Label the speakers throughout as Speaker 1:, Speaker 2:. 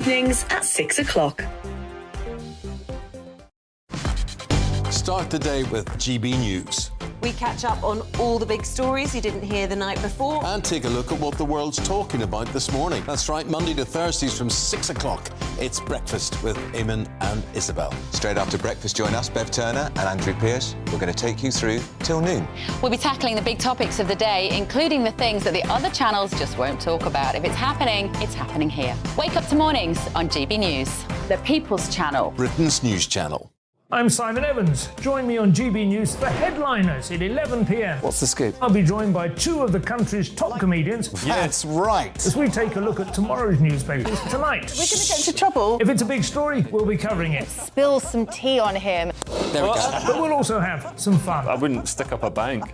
Speaker 1: Evenings at 6 o'clock.
Speaker 2: Start the day with GB News.
Speaker 3: We catch up on all the big stories you didn't hear the night before.
Speaker 2: And take a look at what the world's talking about this morning. That's right, Monday to Thursdays from 6 o'clock. It's Breakfast with Eamon and Isabel.
Speaker 4: Straight after breakfast, join us, Bev Turner and Andrew Pearce. We're going to take you through till noon.
Speaker 5: We'll be tackling the big topics of the day, including the things that the other channels just won't talk about. If it's happening here. Wake up to mornings on GB News, the People's Channel.
Speaker 2: Britain's news channel.
Speaker 6: I'm Simon Evans. Join me on GB News for Headliners at 11 p.m.
Speaker 4: What's the scoop?
Speaker 6: I'll be joined by two of the country's top comedians.
Speaker 2: That's right.
Speaker 6: As we take a look at tomorrow's newspapers tonight.
Speaker 3: We're going to get into trouble.
Speaker 6: If it's a big story, we'll be covering it.
Speaker 7: Spill some tea on him.
Speaker 2: There we go.
Speaker 6: But we'll also have some fun.
Speaker 8: I wouldn't stick up a bank.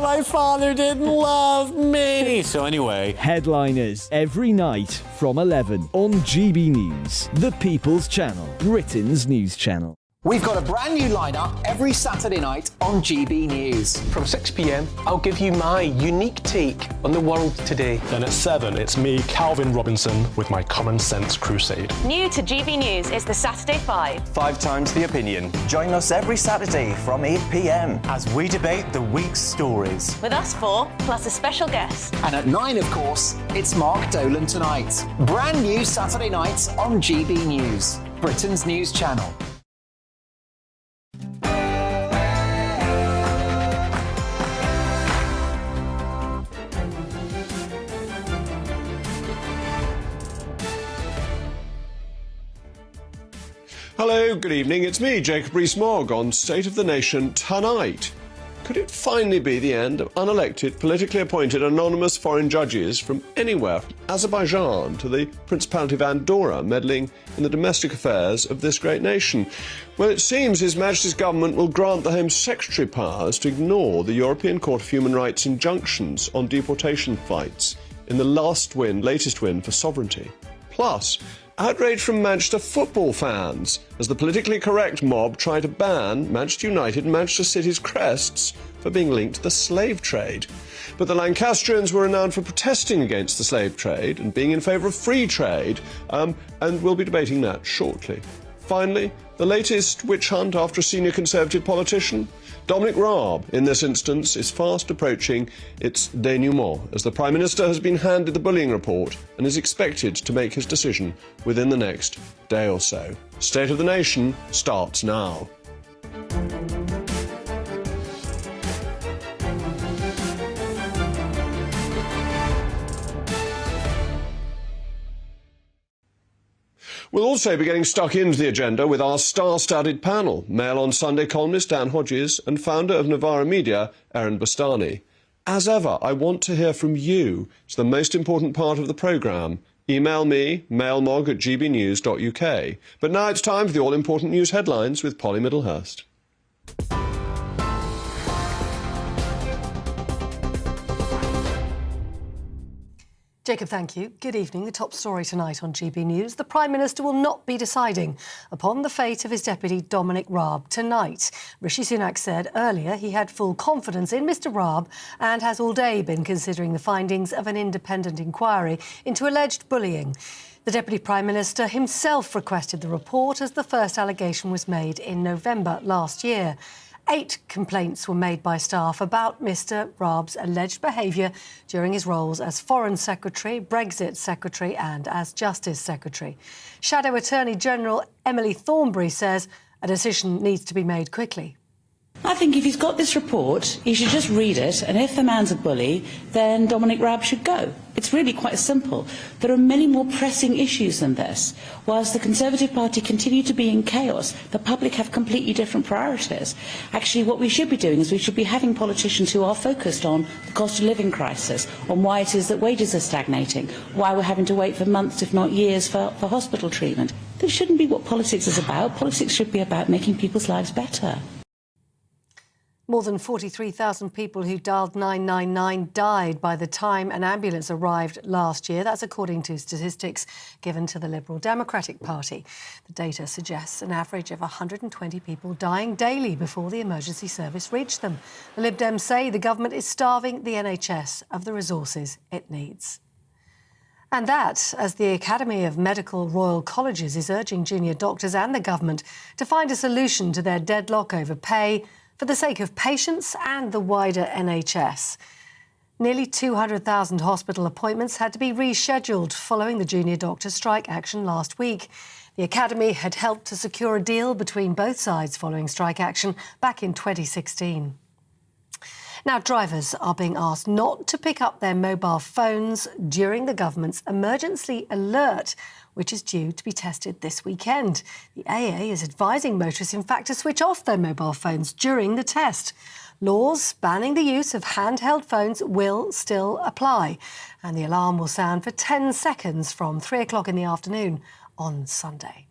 Speaker 2: My father didn't love me.
Speaker 8: So anyway,
Speaker 9: Headliners every night from 11 on GB News, the People's Channel, Britain's news channel.
Speaker 10: We've got a brand new lineup every Saturday night on GB News.
Speaker 11: From 6 p.m, I'll give you my unique take on the world today.
Speaker 8: then at 7, it's me, Calvin Robinson, with my Common Sense Crusade.
Speaker 7: New to GB News is the Saturday 5.
Speaker 4: 5 times the opinion. Join us every Saturday from 8 p.m. as we debate the week's stories.
Speaker 7: With us 4, plus a special guest.
Speaker 10: And at 9, of course, it's Mark Dolan Tonight. Brand new Saturday nights on GB News, Britain's news channel.
Speaker 12: Hello, good evening. It's me, Jacob Rees-Mogg, on State of the Nation tonight. Could it finally be the end of unelected, politically appointed, anonymous foreign judges from anywhere, from Azerbaijan to the Principality of Andorra, meddling in the domestic affairs of this great nation? Well, it seems His Majesty's government will grant the Home Secretary powers to ignore the European Court of Human Rights injunctions on deportation flights in the latest win for sovereignty. Plus, outrage from Manchester football fans as the politically correct mob try to ban Manchester United and Manchester City's crests for being linked to the slave trade. But the Lancastrians were renowned for protesting against the slave trade and being in favour of free trade, and we'll be debating that shortly. Finally, the latest witch hunt after a senior Conservative politician. Dominic Raab, in this instance, is fast approaching its denouement, as the Prime Minister has been handed the bullying report and is expected to make his decision within the next day or so. State of the Nation starts now. We'll also be getting stuck into the agenda with our star-studded panel, Mail on Sunday columnist Dan Hodges and founder of Novara Media, Erin Bastani. As ever, I want to hear from you. It's the most important part of the programme. Email me, mailmog@gbnews.uk. But now it's time for the all-important news headlines with Polly Middlehurst.
Speaker 13: Jacob, thank you. Good evening. The top story tonight on GB News. The Prime Minister will not be deciding upon the fate of his deputy Dominic Raab tonight. Rishi Sunak said earlier he had full confidence in Mr Raab and has all day been considering the findings of an independent inquiry into alleged bullying. The Deputy Prime Minister himself requested the report as the first allegation was made in November last year. 8 complaints were made by staff about Mr Raab's alleged behaviour during his roles as Foreign Secretary, Brexit Secretary and as Justice Secretary. Shadow Attorney General Emily Thornberry says a decision needs to be made quickly.
Speaker 14: I think if he's got this report, he should just read it, and if the man's a bully, then Dominic Raab should go. It's really quite simple. There are many more pressing issues than this. Whilst the Conservative Party continue to be in chaos, the public have completely different priorities. Actually, what we should be doing is we should be having politicians who are focused on the cost of living crisis, on why it is that wages are stagnating, why we're having to wait for months, if not years, for hospital treatment. That shouldn't be what politics is about. Politics should be about making people's lives better.
Speaker 13: More than 43,000 people who dialed 999 died by the time an ambulance arrived last year. That's according to statistics given to the Liberal Democratic Party. The data suggests an average of 120 people dying daily before the emergency service reached them. The Lib Dems say the government is starving the NHS of the resources it needs. And that, as the Academy of Medical Royal Colleges is urging junior doctors and the government to find a solution to their deadlock over pay for the sake of patients and the wider NHS. Nearly 200,000 hospital appointments had to be rescheduled following the junior doctor strike action last week. The Academy had helped to secure a deal between both sides following strike action back in 2016. Now, drivers are being asked not to pick up their mobile phones during the government's emergency alert, which is due to be tested this weekend. The AA is advising motorists, in fact, to switch off their mobile phones during the test. Laws banning the use of handheld phones will still apply, and the alarm will sound for 10 seconds from 3 o'clock in the afternoon on Sunday.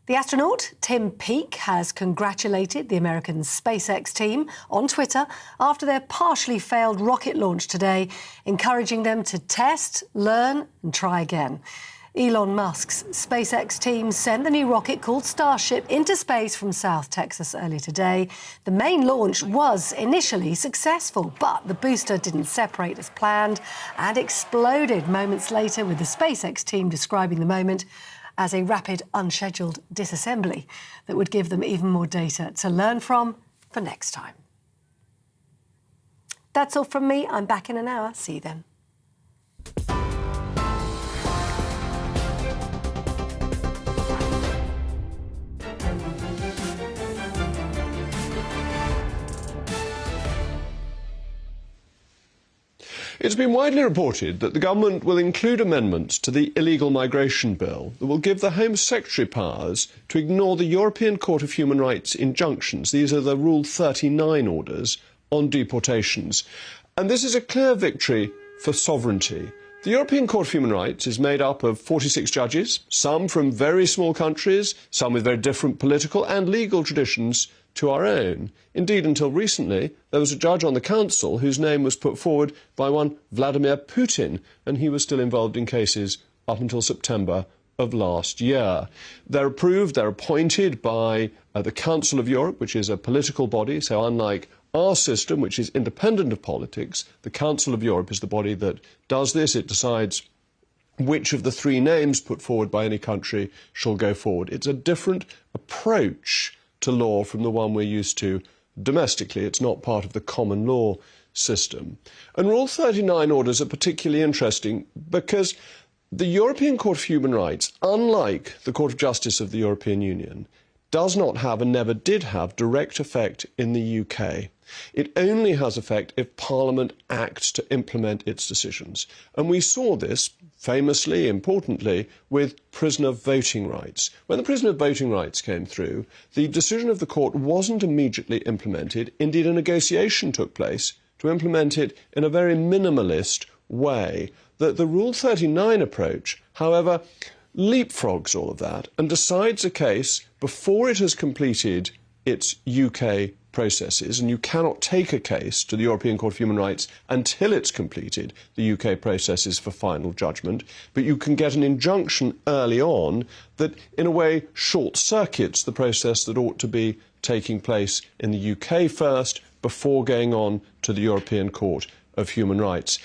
Speaker 13: The astronaut Tim Peake has congratulated the American SpaceX team on Twitter after their partially failed rocket launch today, encouraging them to test, learn and try again. Elon Musk's SpaceX team sent the new rocket called Starship into space from South Texas earlier today. The main launch was initially successful, but the booster didn't separate as planned and exploded moments later, with the SpaceX team describing the moment as a rapid, unscheduled disassembly that would give them even more data to learn from for next time. That's all from me. I'm back in an hour. See you then.
Speaker 12: It's been widely reported that the government will include amendments to the illegal migration bill that will give the Home Secretary powers to ignore the European Court of Human Rights injunctions. These are the Rule 39 orders on deportations. And this is a clear victory for sovereignty. The European Court of Human Rights is made up of 46 judges, some from very small countries, some with very different political and legal traditions to our own. Indeed, until recently, there was a judge on the council whose name was put forward by one Vladimir Putin, and he was still involved in cases up until September of last year. They're approved, they're appointed by the Council of Europe, which is a political body, so unlike our system, which is independent of politics, the Council of Europe is the body that does this. It decides which of the three names put forward by any country shall go forward. It's a different approach to law from the one we're used to domestically. It's not part of the common law system. And Rule 39 orders are particularly interesting because the European Court of Human Rights, unlike the Court of Justice of the European Union, does not have and never did have direct effect in the UK. It only has effect if Parliament acts to implement its decisions. And we saw this famously, importantly, with prisoner voting rights. When the prisoner voting rights came through, the decision of the court wasn't immediately implemented. Indeed, a negotiation took place to implement it in a very minimalist way. The Rule 39 approach, however, leapfrogs all of that and decides a case before it has completed its UK processes, and you cannot take a case to the European Court of Human Rights until it's completed the UK processes for final judgment, but you can get an injunction early on that in a way short-circuits the process that ought to be taking place in the UK first before going on to the European Court of Human Rights.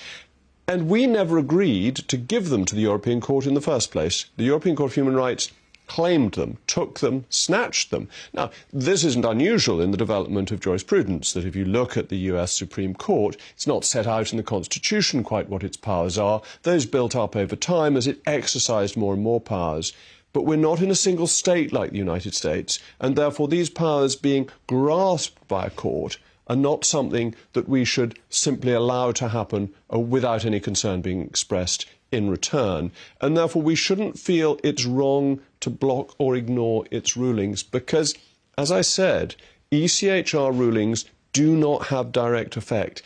Speaker 12: And we never agreed to give them to the European Court in the first place. The European Court of Human Rights claimed them, took them, snatched them. Now, this isn't unusual in the development of jurisprudence, that if you look at the US Supreme Court, it's not set out in the Constitution quite what its powers are. Those built up over time as it exercised more and more powers. But we're not in a single state like the United States, and therefore these powers being grasped by a court are not something that we should simply allow to happen without any concern being expressed in return. And therefore we shouldn't feel it's wrong to block or ignore its rulings because, as I said, ECHR rulings do not have direct effect.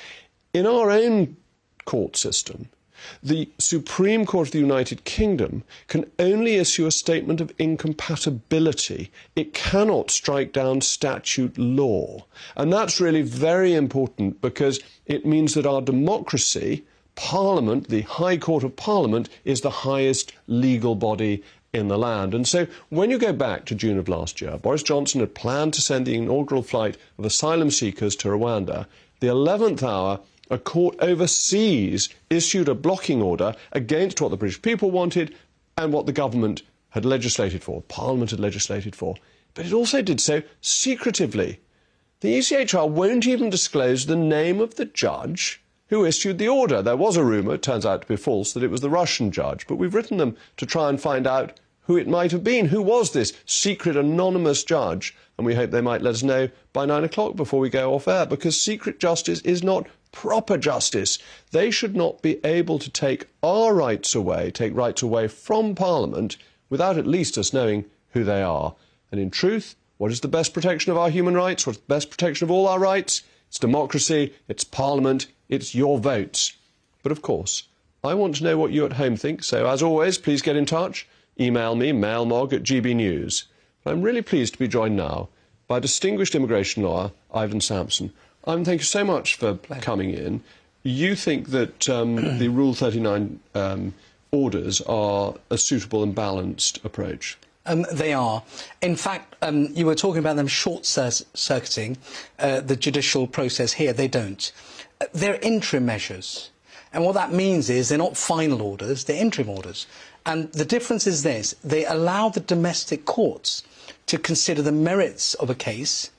Speaker 12: In our own court system, the Supreme Court of the United Kingdom can only issue a statement of incompatibility. It cannot strike down statute law. And that's really very important because it means that our democracy, Parliament, the High Court of Parliament, is the highest legal body in the land. And so when you go back to June of last year, Boris Johnson had planned to send the inaugural flight of asylum seekers to Rwanda. The 11th hour, A court overseas issued a blocking order against what the British people wanted and what the government had legislated for, Parliament had legislated for. But it also did so secretively. The ECHR won't even disclose the name of the judge who issued the order. There was a rumour, it turns out to be false, that it was the Russian judge, but we've written them to try and find out who it might have been. Who was this secret, anonymous judge? And we hope they might let us know by 9 o'clock before we go off air, because secret justice is not proper justice. They should not be able to take our rights away, take rights away from Parliament, without at least us knowing who they are. And in truth, what is the best protection of our human rights? What's the best protection of all our rights? It's democracy, it's Parliament, it's your votes. But of course, I want to know what you at home think, so as always, please get in touch. Email me, mailmog@GBNews. I'm really pleased to be joined now by distinguished immigration lawyer Ivan Sampson. Ivan, thank you so much for coming in. You think that the Rule 39 orders are a suitable and balanced approach?
Speaker 15: They are. In fact, you were talking about them short-circuiting the judicial process here. They don't. They're interim measures. And what that means is they're not final orders, they're interim orders. And the difference is this: they allow the domestic courts to consider the merits of a case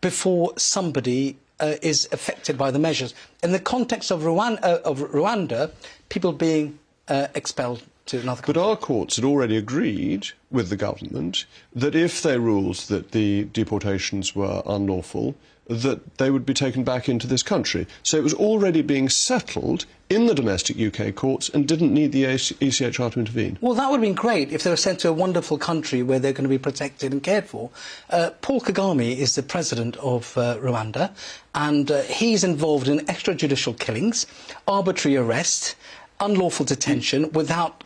Speaker 15: before somebody is affected by the measures. In the context of Rwanda, people being expelled to another country.
Speaker 12: But our courts had already agreed with the government that if they ruled that the deportations were unlawful, that they would be taken back into this country. So it was already being settled in the domestic UK courts and didn't need the ECHR to intervene.
Speaker 15: Well, that would have been great if they were sent to a wonderful country where they're going to be protected and cared for. Paul Kagame is the president of Rwanda, and he's involved in extrajudicial killings, arbitrary arrest, unlawful detention without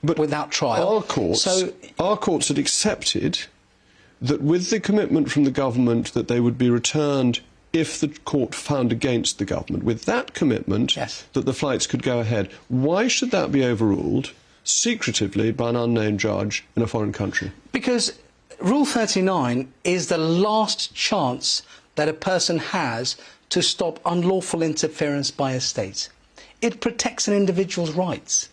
Speaker 15: trial.
Speaker 12: Our courts had accepted that with the commitment from the government that they would be returned if the court found against the government, with that commitment that the flights could go ahead. Why should that be overruled secretively by an unknown judge in a foreign country?
Speaker 15: Because Rule 39 is the last chance that a person has to stop unlawful interference by a state. It protects an individual's rights.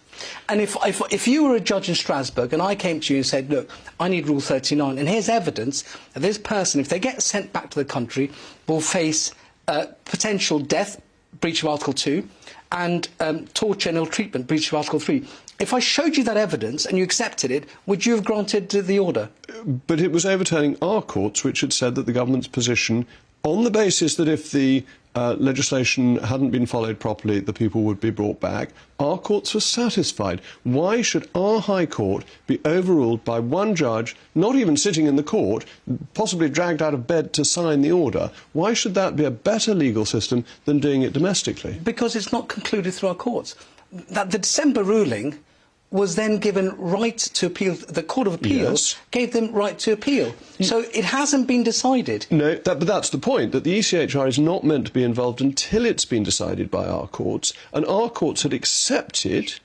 Speaker 15: And if you were a judge in Strasbourg and I came to you and said, look, I need Rule 39, and here's evidence that this person, if they get sent back to the country, will face potential death, breach of Article 2, and torture and ill-treatment, breach of Article 3. If I showed you that evidence and you accepted it, would you have granted the order?
Speaker 12: But it was overturning our courts, which had said that the government's position, on the basis that if the legislation hadn't been followed properly, the people would be brought back. Our courts were satisfied. Why should our High Court be overruled by one judge, not even sitting in the court, possibly dragged out of bed to sign the order? Why should that be a better legal system than doing it domestically?
Speaker 15: Because it's not concluded through our courts. That the December ruling was then given right to appeal. The Court of Appeals gave them right to appeal. So it hasn't been decided.
Speaker 12: No, but that's the point, that the ECHR is not meant to be involved until it's been decided by our courts, and our courts had accepted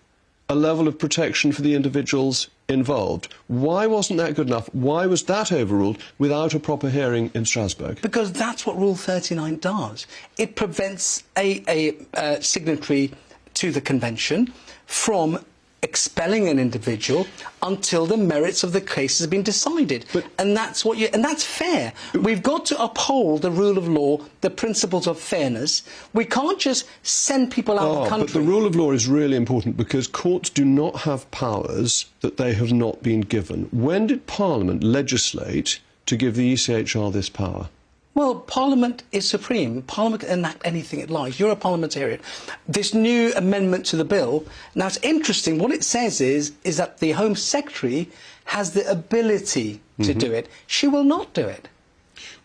Speaker 12: a level of protection for the individuals involved. Why wasn't that good enough? Why was that overruled without a proper hearing in Strasbourg?
Speaker 15: Because that's what Rule 39 does. It prevents a signatory to the Convention from expelling an individual until the merits of the case has been decided. And that's fair. We've got to uphold the rule of law, the principles of fairness. We can't just send people out of the country.
Speaker 12: But the rule of law is really important because courts do not have powers that they have not been given. When did Parliament legislate to give the ECHR this power?
Speaker 15: Well, Parliament is supreme. Parliament can enact anything it likes. You're a parliamentarian. This new amendment to the bill, now it's interesting, what it says is that the Home Secretary has the ability to do it. She will not do it.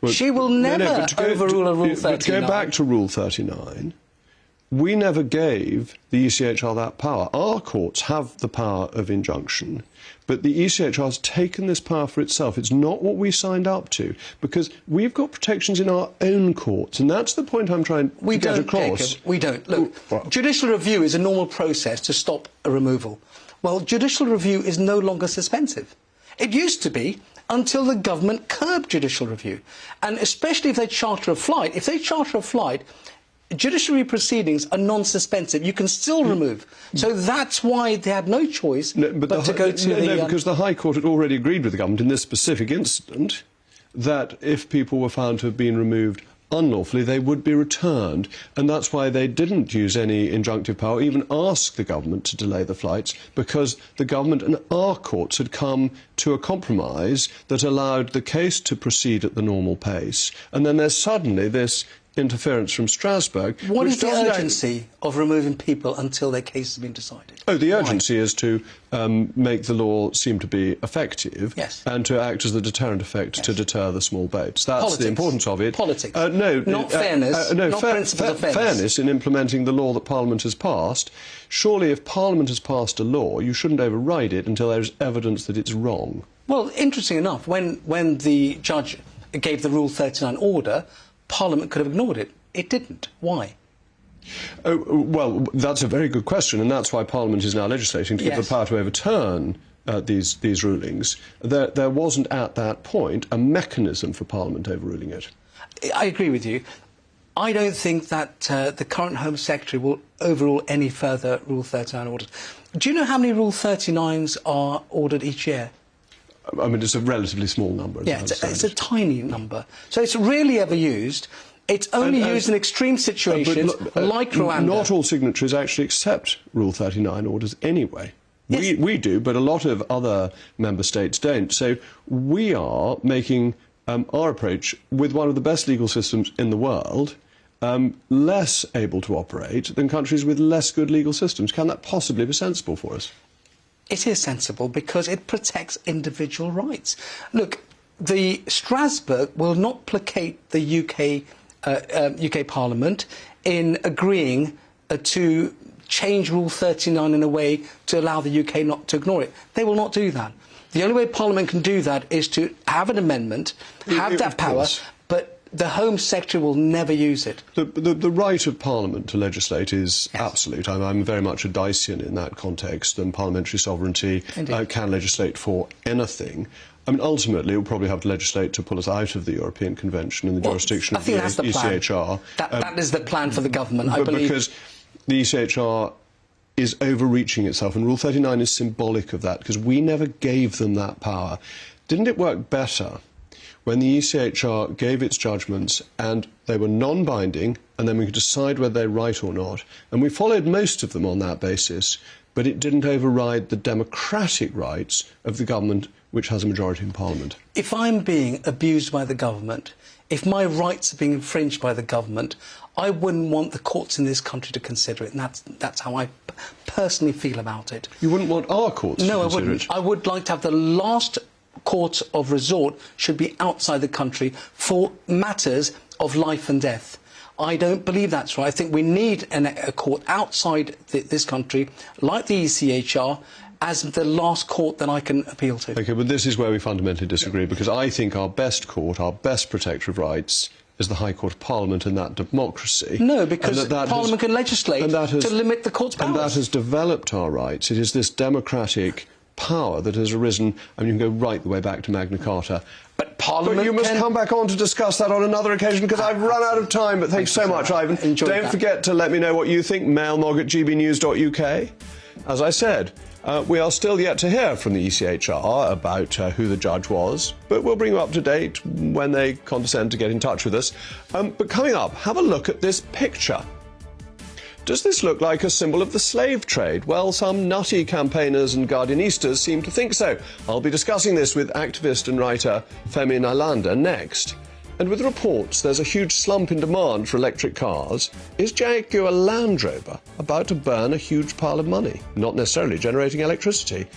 Speaker 12: Well,
Speaker 15: she will never overrule a Rule 39.
Speaker 12: But to go back to Rule 39, we never gave the ECHR that power. Our courts have the power of injunction, but the ECHR has taken this power for itself. It's not what we signed up to, because we've got protections in our own courts, and that's the point I'm trying to get across.
Speaker 15: Jacob, we don't. Look, judicial review is a normal process to stop a removal. Well, judicial review is no longer suspensive. It used to be until the government curbed judicial review, and especially if they charter a flight. If they charter a flight, judiciary proceedings are non-suspensive. You can still remove. So that's why they had no choice but to go to
Speaker 12: No, because the High Court had already agreed with the government in this specific incident that if people were found to have been removed unlawfully, they would be returned. And that's why they didn't use any injunctive power, even ask the government to delay the flights, because the government and our courts had come to a compromise that allowed the case to proceed at the normal pace. And then there's suddenly this interference from Strasbourg.
Speaker 15: What is the urgency of removing people until their case has been decided?
Speaker 12: Oh, the urgency is to make the law seem to be effective and to act as the deterrent effect to deter the small boats. That's the importance of it.
Speaker 15: Politics.
Speaker 12: No,
Speaker 15: not fairness.
Speaker 12: No,
Speaker 15: not principles of fairness.
Speaker 12: Fairness in implementing the law that Parliament has passed. Surely, if Parliament has passed a law, you shouldn't override it until there's evidence that it's wrong.
Speaker 15: Well, interesting enough, when the judge gave the Rule 39 order, Parliament could have ignored it. It didn't. Why?
Speaker 12: Oh, well, that's a very good question, and that's why Parliament is now legislating to give the power to overturn these rulings. There wasn't at that point a mechanism for Parliament overruling it.
Speaker 15: I agree with you. I don't think that the current Home Secretary will overrule any further Rule 39 orders. Do you know how many Rule 39s are ordered each year?
Speaker 12: I mean, it's a relatively small number.
Speaker 15: Yeah, it's a tiny number. So it's rarely ever used. It's only used in extreme situations, like Rwanda.
Speaker 12: Not all signatories actually accept Rule 39 orders anyway. Yes. We do, but a lot of other member states don't. So we are making our approach, with one of the best legal systems in the world, less able to operate than countries with less good legal systems. Can that possibly be sensible for us?
Speaker 15: It is sensible because it protects individual rights. Look, the Strasbourg will not placate the UK Parliament in agreeing to change Rule 39 in a way to allow the UK not to ignore it. They will not do that. The only way Parliament can do that is to have an amendment, have that power, but the Home Secretary will never use it.
Speaker 12: The right of Parliament to legislate is absolute. I'm very much a Dyson in that context, and parliamentary sovereignty can legislate for anything. I mean, ultimately, we'll probably have to legislate to pull us out of the European Convention in the jurisdiction of the ECHR.
Speaker 15: That is the plan for the government, I believe.
Speaker 12: Because the ECHR is overreaching itself, and Rule 39 is symbolic of that, because we never gave them that power. Didn't it work better when the ECHR gave its judgments and they were non-binding, and then we could decide whether they're right or not? And we followed most of them on that basis, but it didn't override the democratic rights of the government, which has a majority in Parliament.
Speaker 15: If I'm being abused by the government, if my rights are being infringed by the government, I wouldn't want the courts in this country to consider it, and that's how I personally feel about it.
Speaker 12: You wouldn't want our courts to consider it?
Speaker 15: No, I wouldn't. I would like to have the last court of resort should be outside the country for matters of life and death. I don't believe that's right. I think we need a court outside this country, like the ECHR, as the last court that I can appeal to.
Speaker 12: OK, but this is where we fundamentally disagree, because I think our best court, our best protector of rights, is the High Court of Parliament and that democracy.
Speaker 15: No, because Parliament can legislate to limit the court's powers.
Speaker 12: And that has developed our rights. It is this democratic power that has arisen, and you can go right the way back to Magna Carta.
Speaker 15: But Parliament
Speaker 12: But you must come back on to discuss that on another occasion, because I've run out of time. But thanks so much, Ivan. Don't forget to let me know what you think. mailmog@gbnews.uk. As I said, we are still yet to hear from the ECHR about who the judge was, but we'll bring you up to date when they condescend to get in touch with us. But coming up, have a look at this picture. Does this look like a symbol of the slave trade? Well, some nutty campaigners and Guardianistas seem to think so. I'll be discussing this with activist and writer Fermi Nylander next. And with reports there's a huge slump in demand for electric cars, is Jaguar Land Rover about to burn a huge pile of money, not necessarily generating electricity?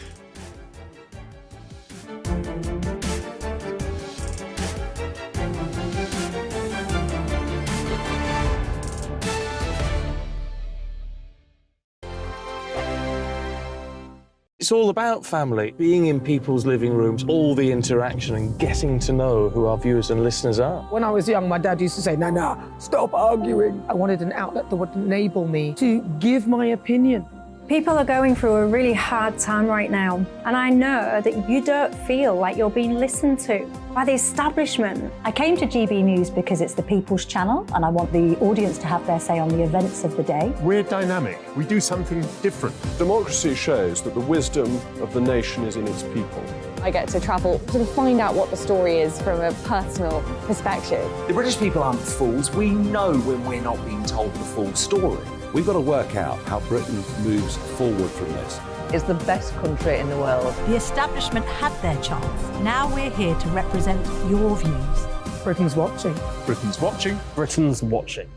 Speaker 16: It's all about family, being in people's living rooms, all the interaction and getting to know who our viewers and listeners are.
Speaker 17: When I was young, my dad used to say, "Nah, stop arguing." I wanted an outlet that would enable me to give my opinion
Speaker 18: People are going through a really hard time right now, and I know that you don't feel like you're being listened to by the establishment. I came to GB News because it's the People's Channel, and I want the audience to have their say on the events of the day.
Speaker 12: We're dynamic. We do something different. Democracy shows that the wisdom of the nation is in its people.
Speaker 7: I get to travel to find out what the story is from a personal perspective.
Speaker 19: The British people aren't fools. We know when we're not being told the full story.
Speaker 20: We've got to work out how Britain moves forward from this.
Speaker 21: It's the best country in the world.
Speaker 22: The establishment had their chance. Now we're here to represent your views.
Speaker 17: Britain's watching.
Speaker 20: Britain's watching.
Speaker 16: Britain's watching.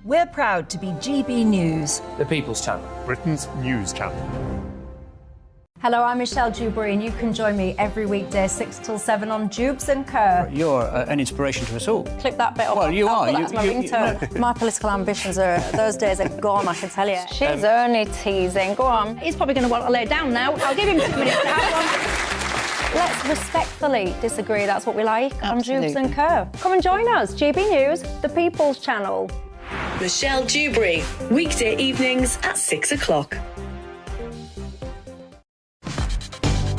Speaker 22: We're proud to be GB News.
Speaker 11: The People's Channel.
Speaker 20: Britain's news channel.
Speaker 22: Hello, I'm Michelle Dewberry, and you can join me every weekday 6 till 7 on Jubes and Kerr.
Speaker 23: You're an inspiration to us all.
Speaker 22: Clip that bit up.
Speaker 23: Well, you are.
Speaker 22: That's my ringtone. My political ambitions are, those days are gone, I can tell you.
Speaker 7: She's only teasing. Go on.
Speaker 22: He's probably going to want to lay down now. I'll give him 2 minutes. Let's respectfully disagree. That's what we like on Jubes and Kerr. Come and join us. GB News, the People's Channel.
Speaker 1: Michelle Dewberry, weekday evenings at 6 o'clock.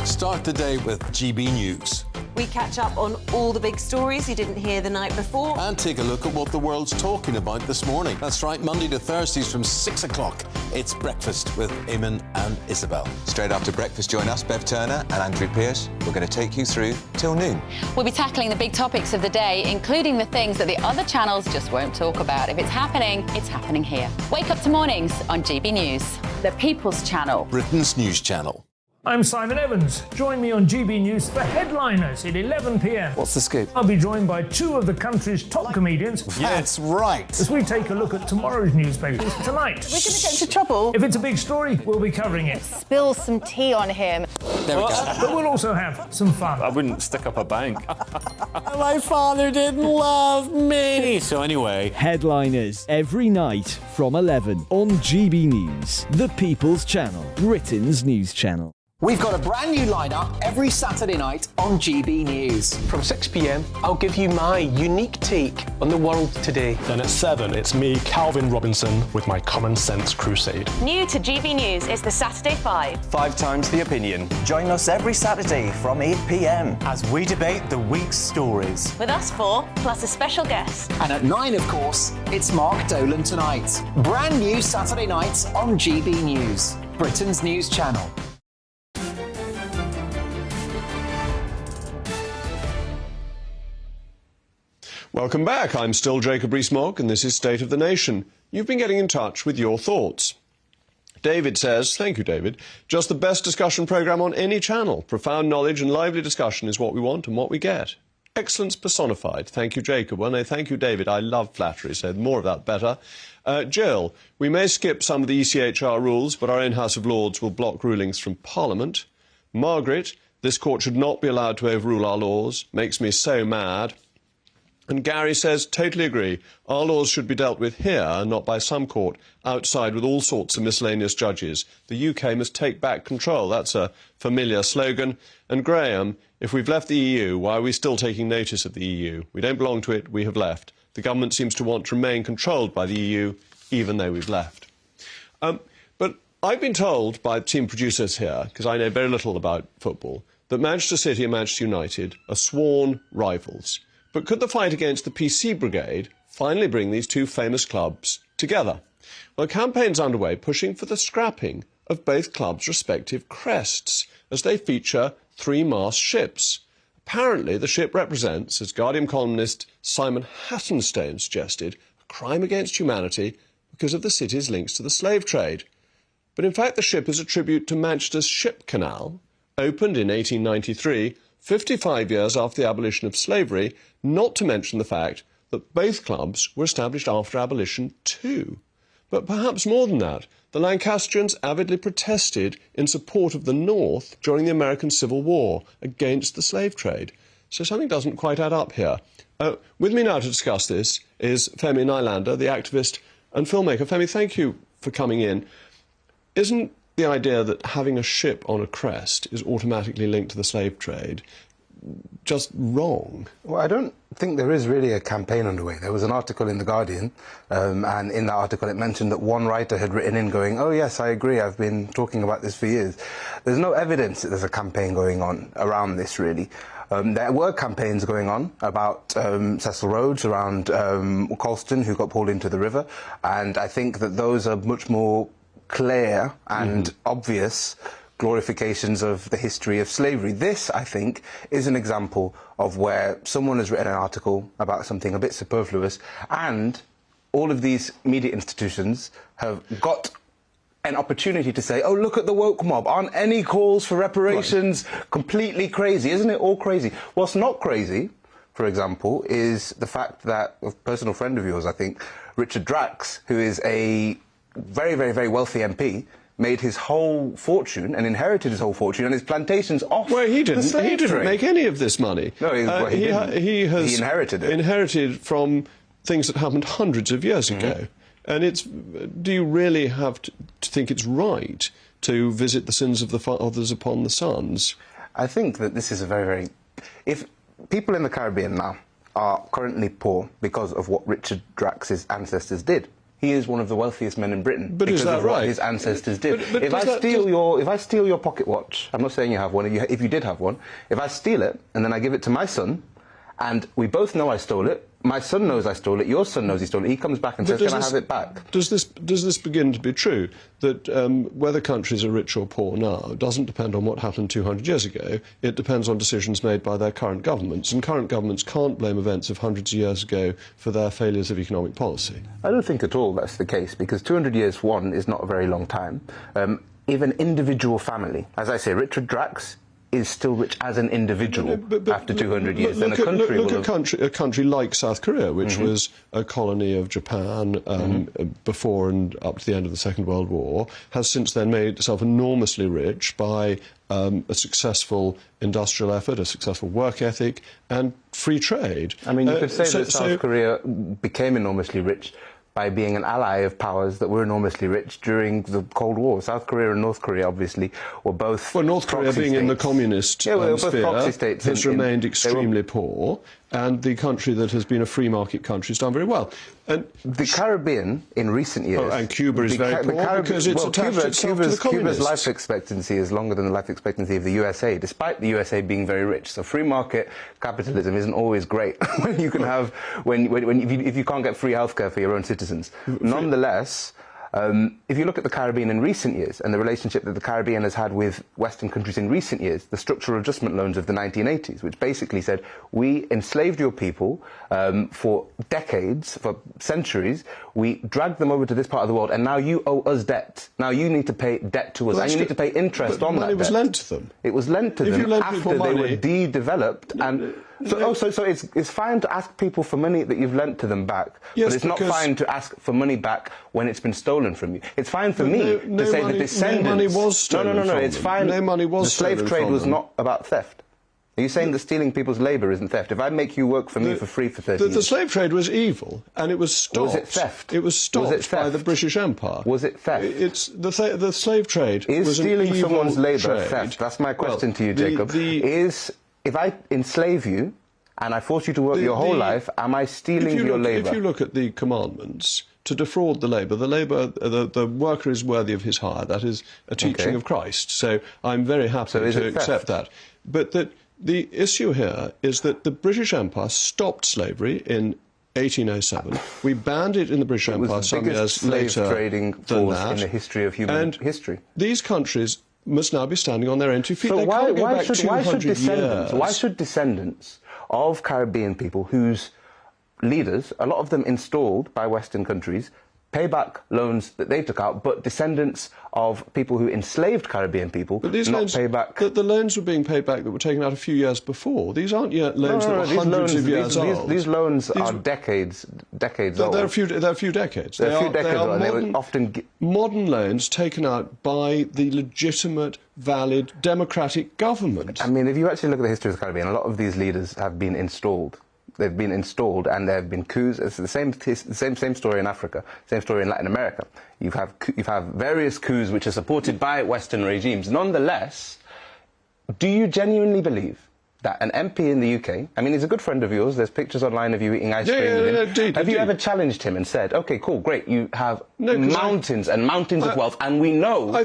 Speaker 2: Start the day with GB News.
Speaker 3: We catch up on all the big stories you didn't hear the night before.
Speaker 2: And take a look at what the world's talking about this morning. That's right, Monday to Thursdays from 6 o'clock. It's Breakfast with Eamon and Isabel.
Speaker 24: Straight after breakfast, join us, Bev Turner and Andrew Pearce. We're going to take you through till noon.
Speaker 5: We'll be tackling the big topics of the day, including the things that the other channels just won't talk about. If it's happening here. Wake up to mornings on GB News, the People's Channel.
Speaker 2: Britain's news channel.
Speaker 6: I'm Simon Evans. Join me on GB News for Headliners at 11 p.m.
Speaker 10: What's the scoop?
Speaker 6: I'll be joined by 2 of the country's top comedians.
Speaker 10: That's right.
Speaker 6: As we take a look at tomorrow's newspapers tonight.
Speaker 7: We're going to get into trouble.
Speaker 6: If it's a big story, we'll be covering it.
Speaker 7: Spill some tea on him.
Speaker 10: There we go.
Speaker 6: But we'll also have some fun.
Speaker 20: I wouldn't stick up a bank.
Speaker 10: My father didn't love me.
Speaker 20: So anyway.
Speaker 9: Headliners every night from 11 on GB News, the People's Channel, Britain's news channel.
Speaker 10: We've got a brand new lineup every Saturday night on GB News.
Speaker 11: From 6 p.m, I'll give you my unique take on the world today.
Speaker 8: Then at 7, it's me, Calvin Robinson, with my Common Sense Crusade.
Speaker 7: New to GB News is the Saturday 5.
Speaker 4: 5 times the opinion. Join us every Saturday from 8 p.m. as we debate the week's stories.
Speaker 7: With us 4, plus a special guest.
Speaker 10: And at 9, of course, it's Mark Dolan Tonight. Brand new Saturday nights on GB News, Britain's news channel.
Speaker 12: Welcome back. I'm still Jacob Rees-Mogg, and this is State of the Nation. You've been getting in touch with your thoughts. David says, thank you, David, just the best discussion programme on any channel. Profound knowledge and lively discussion is what we want and what we get. Excellence personified. Thank you, Jacob. Well, no, thank you, David. I love flattery, so the more of that, better. Jill, we may skip some of the ECHR rules, but our own House of Lords will block rulings from Parliament. Margaret, this court should not be allowed to overrule our laws. Makes me so mad. And Gary says, totally agree. Our laws should be dealt with here and not by some court outside with all sorts of miscellaneous judges. The UK must take back control. That's a familiar slogan. And Graham, if we've left the EU, why are we still taking notice of the EU? We don't belong to it, we have left. The government seems to want to remain controlled by the EU, even though we've left. But I've been told by team producers here, because I know very little about football, that Manchester City and Manchester United are sworn rivals. But could the fight against the PC Brigade finally bring these 2 famous clubs together? Well, a campaign's underway pushing for the scrapping of both clubs' respective crests as they feature 3-mast ships. Apparently, the ship represents, as Guardian columnist Simon Hattenstone suggested, a crime against humanity because of the city's links to the slave trade. But in fact, the ship is a tribute to Manchester's Ship Canal, opened in 1893, 55 years after the abolition of slavery, not to mention the fact that both clubs were established after abolition too. But perhaps more than that, the Lancastrians avidly protested in support of the North during the American Civil War against the slave trade. So something doesn't quite add up here. With me now to discuss this is Fermi Nylander, the activist and filmmaker. Fermi, thank you for coming in. Isn't the idea that having a ship on a crest is automatically linked to the slave trade just wrong?
Speaker 25: Well, I don't
Speaker 13: think there is really a campaign underway. There was an article in The Guardian, and in that article it mentioned that one writer had written in going, oh yes, I agree, I've been talking about this for years. There's no evidence that there's a campaign going on around this, really. There were campaigns going on about Cecil Rhodes, around Colston, who got pulled into the river, and I think that those are much more clear and obvious glorifications of the history of slavery. This, I think, is an example of where someone has written an article about something a bit superfluous, and all of these media institutions have got an opportunity to say, oh, look at the woke mob, aren't any calls for reparations completely crazy? Isn't it all crazy? What's not crazy, for example, is the fact that a personal friend of yours, I think, Richard Drax, who is a very, very, very wealthy MP, made his whole fortune and inherited his whole fortune and his plantations off.
Speaker 12: Well, he didn't.
Speaker 13: The slave
Speaker 12: He didn't
Speaker 13: trade.
Speaker 12: make any of this money.
Speaker 13: No, he inherited it.
Speaker 12: Inherited from things that happened hundreds of years ago. And it's. Do you really have to think it's right to visit the sins of the fathers upon the sons?
Speaker 13: I think that this is a very, very. If people in the Caribbean now are currently poor because of what Richard Drax's ancestors did. He is one of the wealthiest men in Britain
Speaker 12: But
Speaker 13: because
Speaker 12: is that
Speaker 13: of what
Speaker 12: right?
Speaker 13: his ancestors did.
Speaker 12: But
Speaker 13: if I steal your pocket watch, I'm not saying you have one. If you did have one, if I steal it and then I give it to my son, and we both know I stole it, my son knows I stole it, your son knows he stole it, he comes back and says, can I have it back?
Speaker 12: Does this begin to be true, that whether countries are rich or poor now doesn't depend on what happened 200 years ago, it depends on decisions made by their current governments, and current governments can't blame events of hundreds of years ago for their failures of economic policy?
Speaker 13: I don't think at all that's the case, because 200 years, one, is not a very long time. If an individual family, as I say, Richard Drax is still rich as an individual after 200 years, then a country will have...
Speaker 12: a country like South Korea, which was a colony of Japan before and up to the end of the Second World War, has since then made itself enormously rich by a successful industrial effort, a successful work ethic, and free trade.
Speaker 13: I mean, you could say that South Korea became enormously rich by being an ally of powers that were enormously rich during the Cold War. South Korea and North Korea, obviously, were both...
Speaker 12: Well, North Korea being in the communist sphere has remained extremely poor, and the country that has been a free market country has done very well. And
Speaker 13: the Caribbean, in recent years...
Speaker 12: Oh, and Cuba is very poor because it's attached itself to the communists.
Speaker 13: Cuba's life expectancy is longer than the life expectancy of the USA, despite the USA being very rich. So free market capitalism isn't always great when you can have... if you can't get free healthcare for your own citizens. Nonetheless... if you look at the Caribbean in recent years and the relationship that the Caribbean has had with Western countries in recent years, the structural adjustment loans of the 1980s, which basically said, we enslaved your people for decades, for centuries, we dragged them over to this part of the world, and now you owe us debt. Now you need to pay debt to us, and you need to pay interest on that debt.
Speaker 12: Money was lent to them.
Speaker 13: It was lent to them after they were de-developed, and... So it's fine to ask people for money that you've lent to them back, but it's not fine to ask for money back when it's been stolen from you. It's fine for me to say the descendants...
Speaker 12: No money was stolen
Speaker 13: No, it's fine.
Speaker 12: No money was stolen.
Speaker 13: The slave trade was not about theft. Are you saying that stealing people's labour isn't theft? If I make you work for me for free for 30 years...
Speaker 12: The slave trade was evil, and it was stopped.
Speaker 13: Was it theft?
Speaker 12: It was stopped by the British Empire.
Speaker 13: Was it theft?
Speaker 12: It's the slave trade
Speaker 13: is
Speaker 12: was
Speaker 13: stealing
Speaker 12: an evil
Speaker 13: someone's labour
Speaker 12: trade.
Speaker 13: theft? That's my question to you, Jacob. If I enslave you and I force you to work your whole life, am I stealing your labour?
Speaker 12: If you look at the commandments, to defraud the the worker is worthy of his hire. That is a teaching of Christ. So I'm very happy to accept that. But the issue here is that the British Empire stopped slavery in 1807. We banned it in the British Empire some years later
Speaker 13: slave trading force in the history of human history.
Speaker 12: These countries must now be standing on their own 2 feet.
Speaker 13: So
Speaker 12: they can't go back 200 years.
Speaker 13: Why should descendants of Caribbean people whose leaders, a lot of them installed by Western countries, pay back loans that they took out, but descendants of people who enslaved Caribbean people pay back...
Speaker 12: The loans were being paid back that were taken out a few years before. These aren't yet loans that were hundreds of years old.
Speaker 13: These loans are decades old.
Speaker 12: They're a few decades.
Speaker 13: They're a few decades old, and they were often...
Speaker 12: modern loans taken out by the legitimate, valid, democratic government.
Speaker 13: I mean, if you actually look at the history of the Caribbean, a lot of these leaders have been installed. They've been installed, and there have been coups. It's the same story in Africa, same story in Latin America. You have various coups which are supported by Western regimes. Nonetheless, do you genuinely believe that an MP in the UK, I mean, he's a good friend of yours, there's pictures online of you eating ice cream with him. Have you ever challenged him and said, OK, cool, great, you have mountains and mountains of wealth, and we know where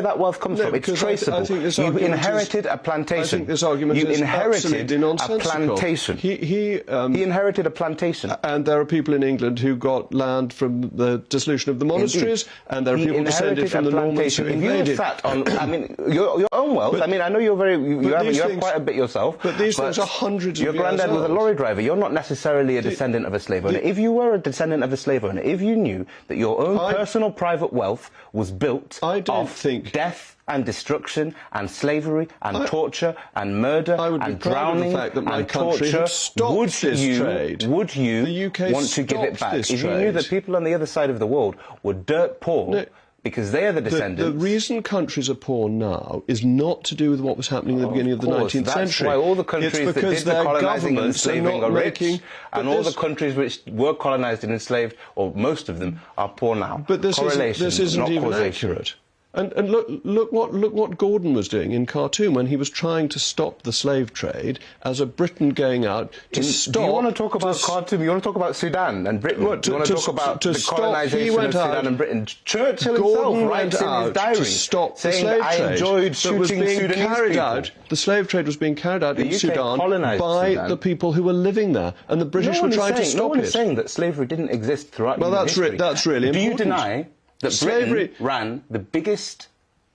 Speaker 13: that wealth comes from. It's traceable. You inherited a plantation.
Speaker 12: I think this argument is absolutely nonsensical.
Speaker 13: He inherited a plantation.
Speaker 12: And there are people in England who got land from the dissolution of the monasteries, and there are people descended from the Normans who invaded.
Speaker 13: You sat on, I mean, your own wealth. I mean, I know you're very. You have quite a bit yourself.
Speaker 12: But these things are hundreds of years old.
Speaker 13: Your granddad was a lorry driver. You're not necessarily a descendant of a slave owner. If you were a descendant of a slave owner, if you knew that your own personal private wealth was built off death and destruction and slavery and torture and murder and drowning and torture, would you want to give it back? If you knew that people on the other side of the world were dirt poor, because they are the descendants.
Speaker 12: The reason countries are poor now is not to do with what was happening at the beginning of the 19th century.
Speaker 13: That's why all the countries that did the colonising and enslaving are rich, and all the countries which were colonised and enslaved, or most of them, are poor now.
Speaker 12: But this isn't even accurate. And look what Gordon was doing in Khartoum when he was trying to stop the slave trade as a Britain going out to stop.
Speaker 13: Do you want to talk about Khartoum? You want to talk about Sudan and Britain? Do you want to talk about the colonisation of Sudan and Britain? Churchill himself writes in his diary
Speaker 12: to stop the
Speaker 13: saying,
Speaker 12: slave trade
Speaker 13: I enjoyed shooting Sudanese people.
Speaker 12: The slave trade was being carried out in Sudan by the people who were living there, and the British were trying to stop it.
Speaker 13: No one is saying that slavery didn't exist throughout human history.
Speaker 12: Well, that's really important.
Speaker 13: Do you deny that Britain ran the biggest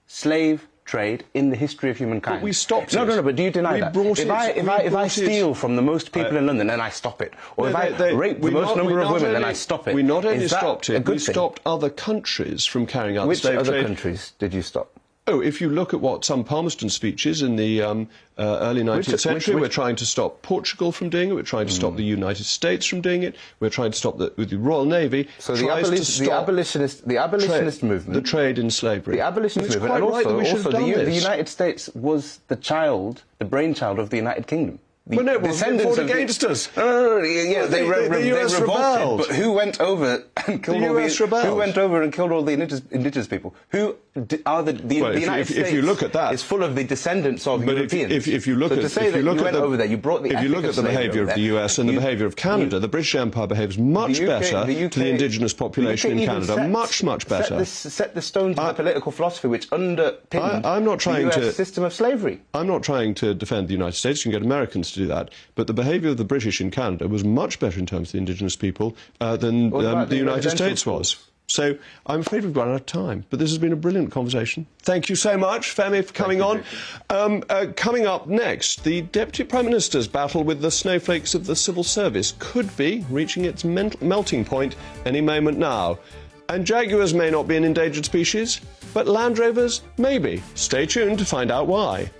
Speaker 13: slave trade in the history of humankind?
Speaker 12: But we stopped it.
Speaker 13: No, but do you deny that? If I steal from the most people in London, then I stop it. Or if I rape the most number of women, then I stop it.
Speaker 12: We not only stopped it, we stopped other countries from carrying out the slave trade.
Speaker 13: Which other countries did you stop?
Speaker 12: Oh, if you look at what some Palmerston speeches in the early 19th century, we're trying to stop Portugal from doing it, we're trying to stop the United States from doing it, we're trying to stop the Royal Navy.
Speaker 13: So the abolitionist movement,
Speaker 12: the trade in slavery,
Speaker 13: the abolitionist movement, and also the United States was the brainchild of the United Kingdom.
Speaker 12: Well, no, it fought against us.
Speaker 13: Yeah, they revolted. But who went over and killed all Who went over and killed all the indigenous people? Who are the United States?
Speaker 12: If you look at that,
Speaker 13: is full of the descendants of Europeans.
Speaker 12: If you look at the behaviour of the US and the behaviour of Canada, the British Empire behaves much better to the indigenous population in Canada, much better.
Speaker 13: Set the stones of the political philosophy which underpinned the US system of slavery.
Speaker 12: I'm not trying to defend the United States. You can get Americans to do that, but the behaviour of the British in Canada was much better in terms of the indigenous people than the United States was. So I'm afraid we've run out of time, but this has been a brilliant conversation. Thank you so much, Fermi, for coming on. Coming up next, the Deputy Prime Minister's battle with the snowflakes of the civil service could be reaching its melting point any moment now. And Jaguars may not be an endangered species, but Land Rovers maybe. Stay tuned to find out why.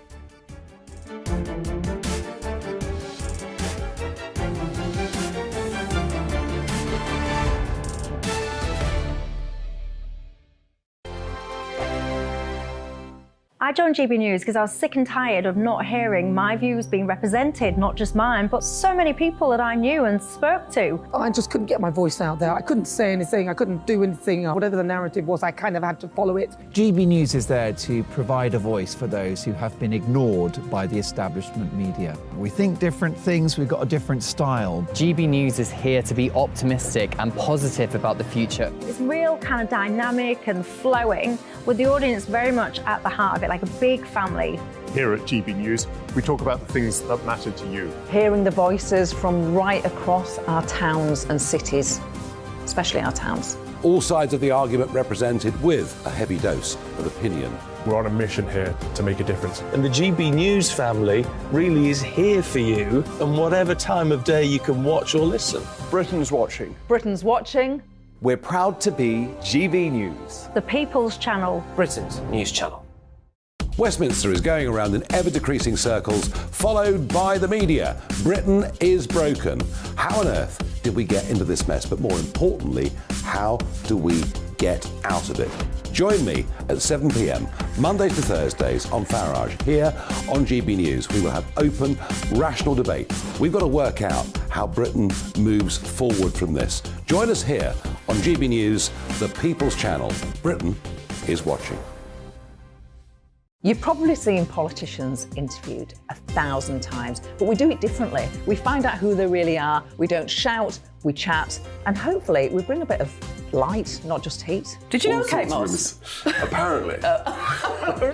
Speaker 22: I joined GB News because I was sick and tired of not hearing my views being represented, not just mine, but so many people that I knew and spoke to.
Speaker 17: I just couldn't get my voice out there. I couldn't say anything. I couldn't do anything. Whatever the narrative was, I kind of had to follow it.
Speaker 14: GB News is there to provide a voice for those who have been ignored by the establishment media. We think different things. We've got a different style.
Speaker 15: GB News is here to be optimistic and positive about the future.
Speaker 22: It's real kind of dynamic and flowing, with the audience very much at the heart of it, like a big family.
Speaker 8: Here at GB News, we talk about the things that matter to you.
Speaker 21: Hearing the voices from right across our towns and cities, especially our towns.
Speaker 20: All sides of the argument represented with a heavy dose of opinion.
Speaker 8: We're on a mission here to make a difference.
Speaker 16: And the GB News family really is here for you, and whatever time of day you can watch or listen.
Speaker 11: Britain's watching.
Speaker 21: Britain's watching.
Speaker 10: We're proud to be GB News.
Speaker 22: The People's Channel.
Speaker 11: Britain's news channel.
Speaker 20: Westminster is going around in ever-decreasing circles, followed by the media. Britain is broken. How on earth did we get into this mess? But more importantly, how do we get out of it? Join me at 7 p.m, Mondays to Thursdays on Farage, here on GB News. We will have open, rational debate. We've got to work out how Britain moves forward from this. Join us here on GB News, the People's Channel. Britain is watching.
Speaker 21: You've probably seen politicians interviewed 1,000 times, but we do it differently. We find out who they really are, we don't shout, we chat, and hopefully we bring a bit of light, not just heat. Did you know Kate Moss?
Speaker 12: Apparently.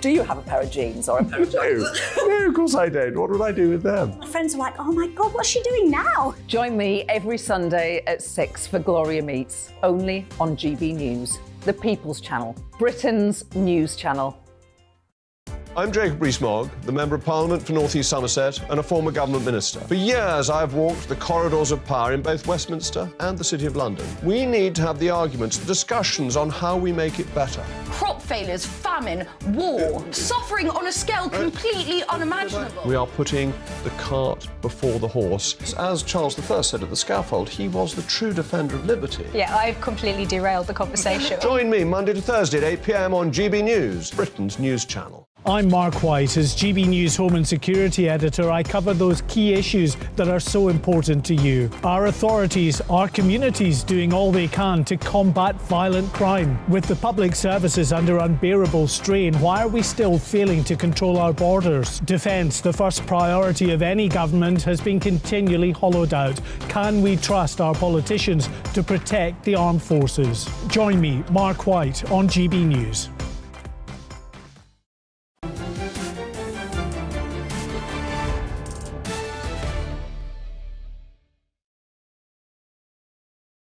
Speaker 21: Do you have a pair of jeans or a pair of jeans?
Speaker 12: No, of course I don't. What would I do with them?
Speaker 1: My friends are like, oh my God, what's she doing now?
Speaker 21: Join me every Sunday at 6 for Gloria Meets, only on GB News, the People's Channel, Britain's news channel.
Speaker 12: I'm Jacob Rees-Mogg, the Member of Parliament for North East Somerset and a former government minister. For years, I have walked the corridors of power in both Westminster and the City of London. We need to have the arguments, the discussions on how we make it better.
Speaker 18: Crop failures, famine, war, suffering on a scale completely unimaginable.
Speaker 12: We are putting the cart before the horse. As Charles I said at the scaffold, he was the true defender of liberty.
Speaker 19: Yeah, I've completely derailed the conversation.
Speaker 12: Join me Monday to Thursday at 8 p.m. on GB News, Britain's news channel.
Speaker 6: I'm Mark White. As GB News Home and Security Editor, I cover those key issues that are so important to you. Our authorities, our communities doing all they can to combat violent crime. With the public services under unbearable strain, why are we still failing to control our borders? Defence, the first priority of any government, has been continually hollowed out. Can we trust our politicians to protect the armed forces? Join me, Mark White, on GB News.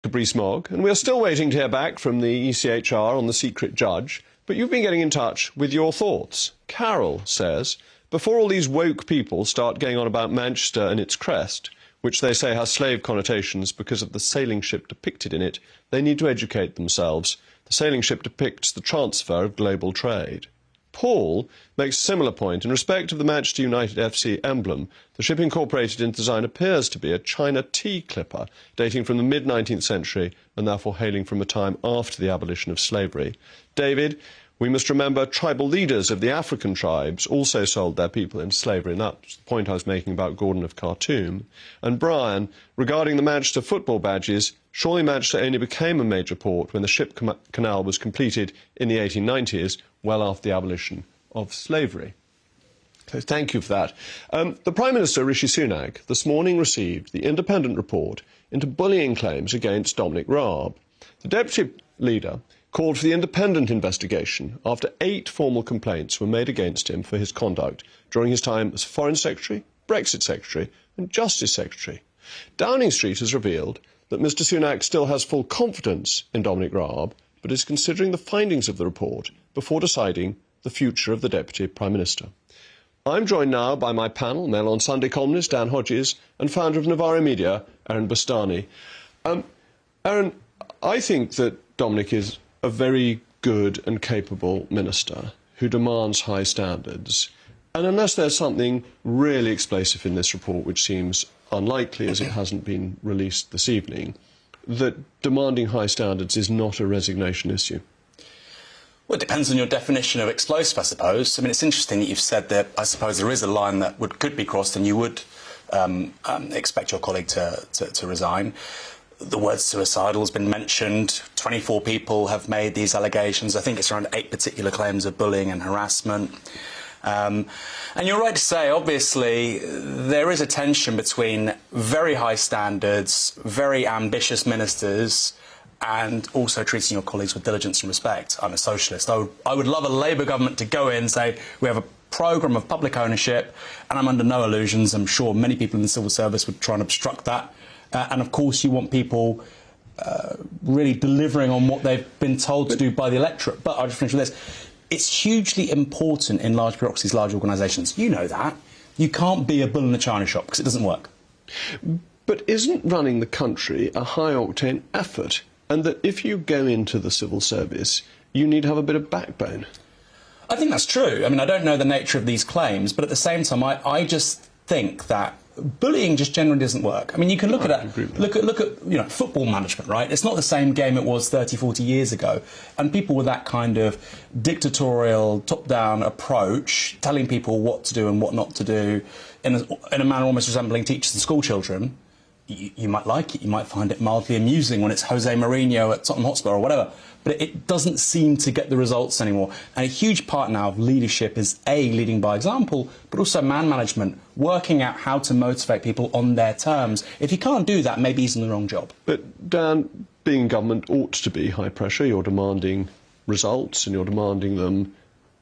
Speaker 12: Rees-Mogg, and we're still waiting to hear back from the ECHR on the secret judge, but you've been getting in touch with your thoughts. Carol says, before all these woke people start going on about Manchester and its crest, which they say has slave connotations because of the sailing ship depicted in it, they need to educate themselves. The sailing ship depicts the transfer of global trade. Paul makes a similar point. In respect of the Manchester United FC emblem, the ship incorporated into design appears to be a China tea clipper, dating from the mid-19th century and therefore hailing from a time after the abolition of slavery. David, we must remember tribal leaders of the African tribes also sold their people into slavery, and that's the point I was making about Gordon of Khartoum. And Brian, regarding the Manchester football badges, surely Manchester only became a major port when the ship canal was completed in the 1890s, well after the abolition of slavery. So thank you for that. The Prime Minister, Rishi Sunak, this morning received the independent report into bullying claims against Dominic Raab. The Deputy Leader called for the independent investigation after 8 formal complaints were made against him for his conduct during his time as Foreign Secretary, Brexit Secretary and Justice Secretary. Downing Street has revealed that Mr Sunak still has full confidence in Dominic Raab, but is considering the findings of the report before deciding the future of the Deputy Prime Minister. I'm joined now by my panel, Mail on Sunday columnist Dan Hodges and founder of Novara Media, Aaron Bastani. Aaron, I think that Dominic is a very good and capable minister who demands high standards. And unless there's something really explosive in this report, which seems unlikely as it hasn't been released this evening, that demanding high standards is not a resignation issue.
Speaker 23: Well, it depends on your definition of explosive, I suppose. I mean, it's interesting that you've said that I suppose there is a line that could be crossed and you would expect your colleague to resign. The word suicidal has been mentioned. 24 people have made these allegations. I think it's around 8 particular claims of bullying and harassment. And you're right to say, obviously, there is a tension between very high standards, very ambitious ministers, and also treating your colleagues with diligence and respect. I'm a socialist. I would love a Labour government to go in and say, we have a programme of public ownership, and I'm under no illusions. I'm sure many people in the civil service would try and obstruct that. And of course, you want people really delivering on what they've been told to do by the electorate. But I'll just finish with this. It's hugely important in large bureaucracies, large organisations. You know that. You can't be a bull in a china shop because it doesn't work.
Speaker 12: But isn't running the country a high-octane effort? And that if you go into the civil service, you need to have a bit of backbone?
Speaker 23: I think that's true. I mean, I don't know the nature of these claims, but at the same time, I just think that bullying just generally doesn't work. I mean, you can look at football management, right? It's not the same game it was 30, 40 years ago. And people with that kind of dictatorial, top-down approach, telling people what to do and what not to do in a manner almost resembling teachers and school children, you might like it, you might find it mildly amusing when it's Jose Mourinho at Tottenham Hotspur or whatever, but it doesn't seem to get the results anymore. And a huge part now of leadership is A, leading by example, but also man management, working out how to motivate people on their terms. If you can't do that, maybe he's in the wrong job.
Speaker 12: But Dan, being in government ought to be high pressure. You're demanding results and you're demanding them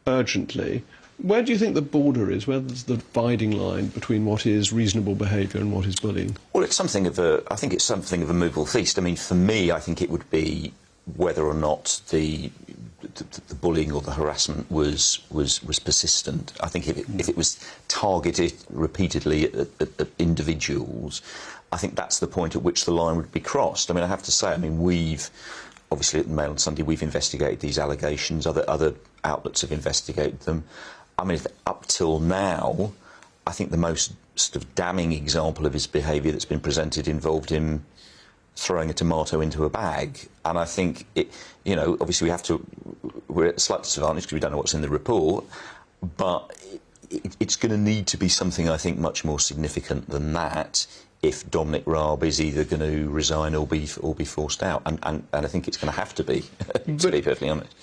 Speaker 12: urgently. Where do you think the border is? Where's the dividing line between what is reasonable behaviour and what is bullying?
Speaker 2: Well, I think it's something of a movable feast. I mean, for me, I think it would be whether or not the bullying or the harassment was persistent. I think if it was targeted repeatedly at individuals, I think that's the point at which the line would be crossed. I mean, I have to say, we've obviously at the Mail on Sunday we've investigated these allegations. Other outlets have investigated them. I mean, up till now, I think the most sort of damning example of his behaviour that's been presented involved him throwing a tomato into a bag. And I think, obviously we're at a slight disadvantage because we don't know what's in the report, but it's going to need to be something, I think, much more significant than that if Dominic Raab is either going to resign or be forced out. And I think it's going to have to be, to be perfectly honest.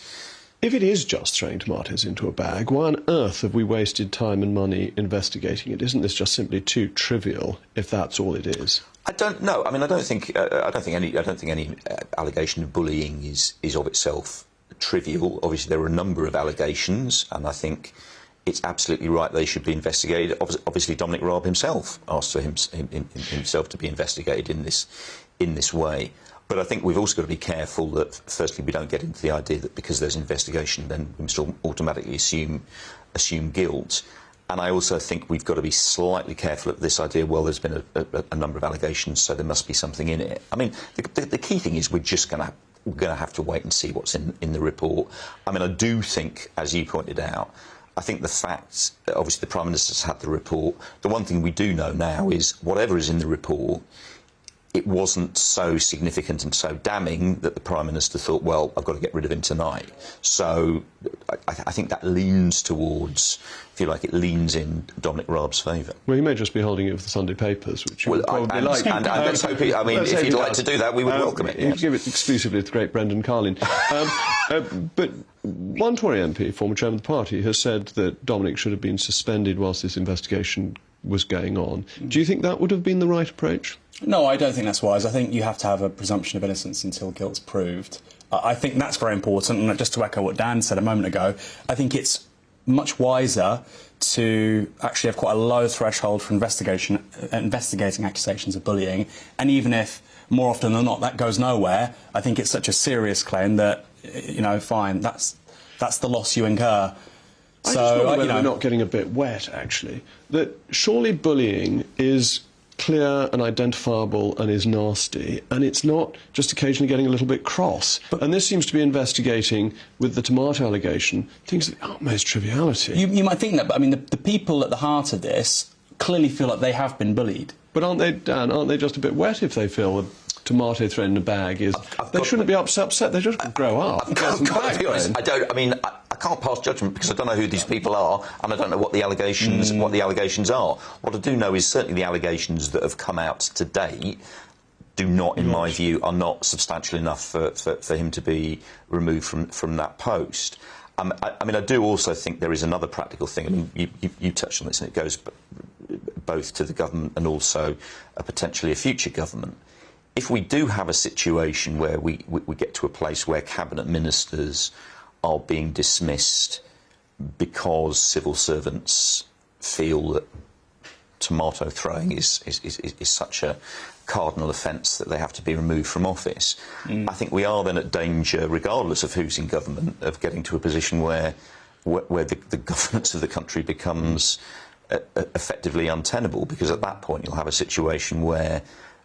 Speaker 12: If it is just throwing tomatoes into a bag, why on earth have we wasted time and money investigating it? Isn't this just simply too trivial if that's all it is?
Speaker 2: I don't know. I mean, I don't think any allegation of bullying is of itself trivial. Obviously, there are a number of allegations, and I think it's absolutely right they should be investigated. Obviously, Dominic Raab himself asked for himself to be investigated in this way. But I think we've also got to be careful that, firstly, we don't get into the idea that because there's investigation, then we must automatically assume guilt. And I also think we've got to be slightly careful of this idea, well, there's been a number of allegations, so there must be something in it. I mean, the key thing is we're going to have to wait and see what's in the report. I mean, I do think, as you pointed out, I think the facts, obviously the Prime Minister's had the report. The one thing we do know now is whatever is in the report, it wasn't so significant and so damning that the Prime Minister thought, well, I've got to get rid of him tonight. So I think that leans towards, if you like, it leans in Dominic Raab's favour.
Speaker 12: Well, he may just be holding it for the Sunday papers, which you would probably like.
Speaker 2: And let's hope I mean, if you'd like to do that, we would welcome it.
Speaker 12: Yes. Give it exclusively to the great Brendan Carlin. But one Tory MP, former chairman of the party, has said that Dominic should have been suspended whilst this investigation was going on. Do you think that would have been the right approach?
Speaker 23: No, I don't think that's wise. I think you have to have a presumption of innocence until guilt's proved. I think that's very important, and just to echo what Dan said a moment ago, I think it's much wiser to actually have quite a low threshold for investigating accusations of bullying, and even if, more often than not, that goes nowhere, I think it's such a serious claim that, fine, that's the loss you incur.
Speaker 12: I just wonder whether we're not getting a bit wet, actually. That surely bullying is clear and identifiable and is nasty, and it's not just occasionally getting a little bit cross. And this seems to be investigating, with the tomato allegation, things of the utmost triviality.
Speaker 23: You might think that, but I mean, the people at the heart of this clearly feel like they have been bullied.
Speaker 12: But aren't they just a bit wet if they feel a tomato thrown in a bag is... They shouldn't be upset, they just grow up.
Speaker 2: I've got to be honest, I can't pass judgment because I don't know who these people are and I don't know what the allegations are. What I do know is certainly the allegations that have come out to date do not, in my view, are not substantial enough for him to be removed from that post. I do also think there is another practical thing. I mean, you touched on this, and it goes both to the government and also potentially a future government. If we do have a situation where we get to a place where cabinet ministers are being dismissed because civil servants feel that tomato throwing is such a cardinal offence that they have to be removed from office, I think we are then at danger, regardless of who's in government, of getting to a position where the governance of the country becomes effectively untenable, because at that point you'll have a situation where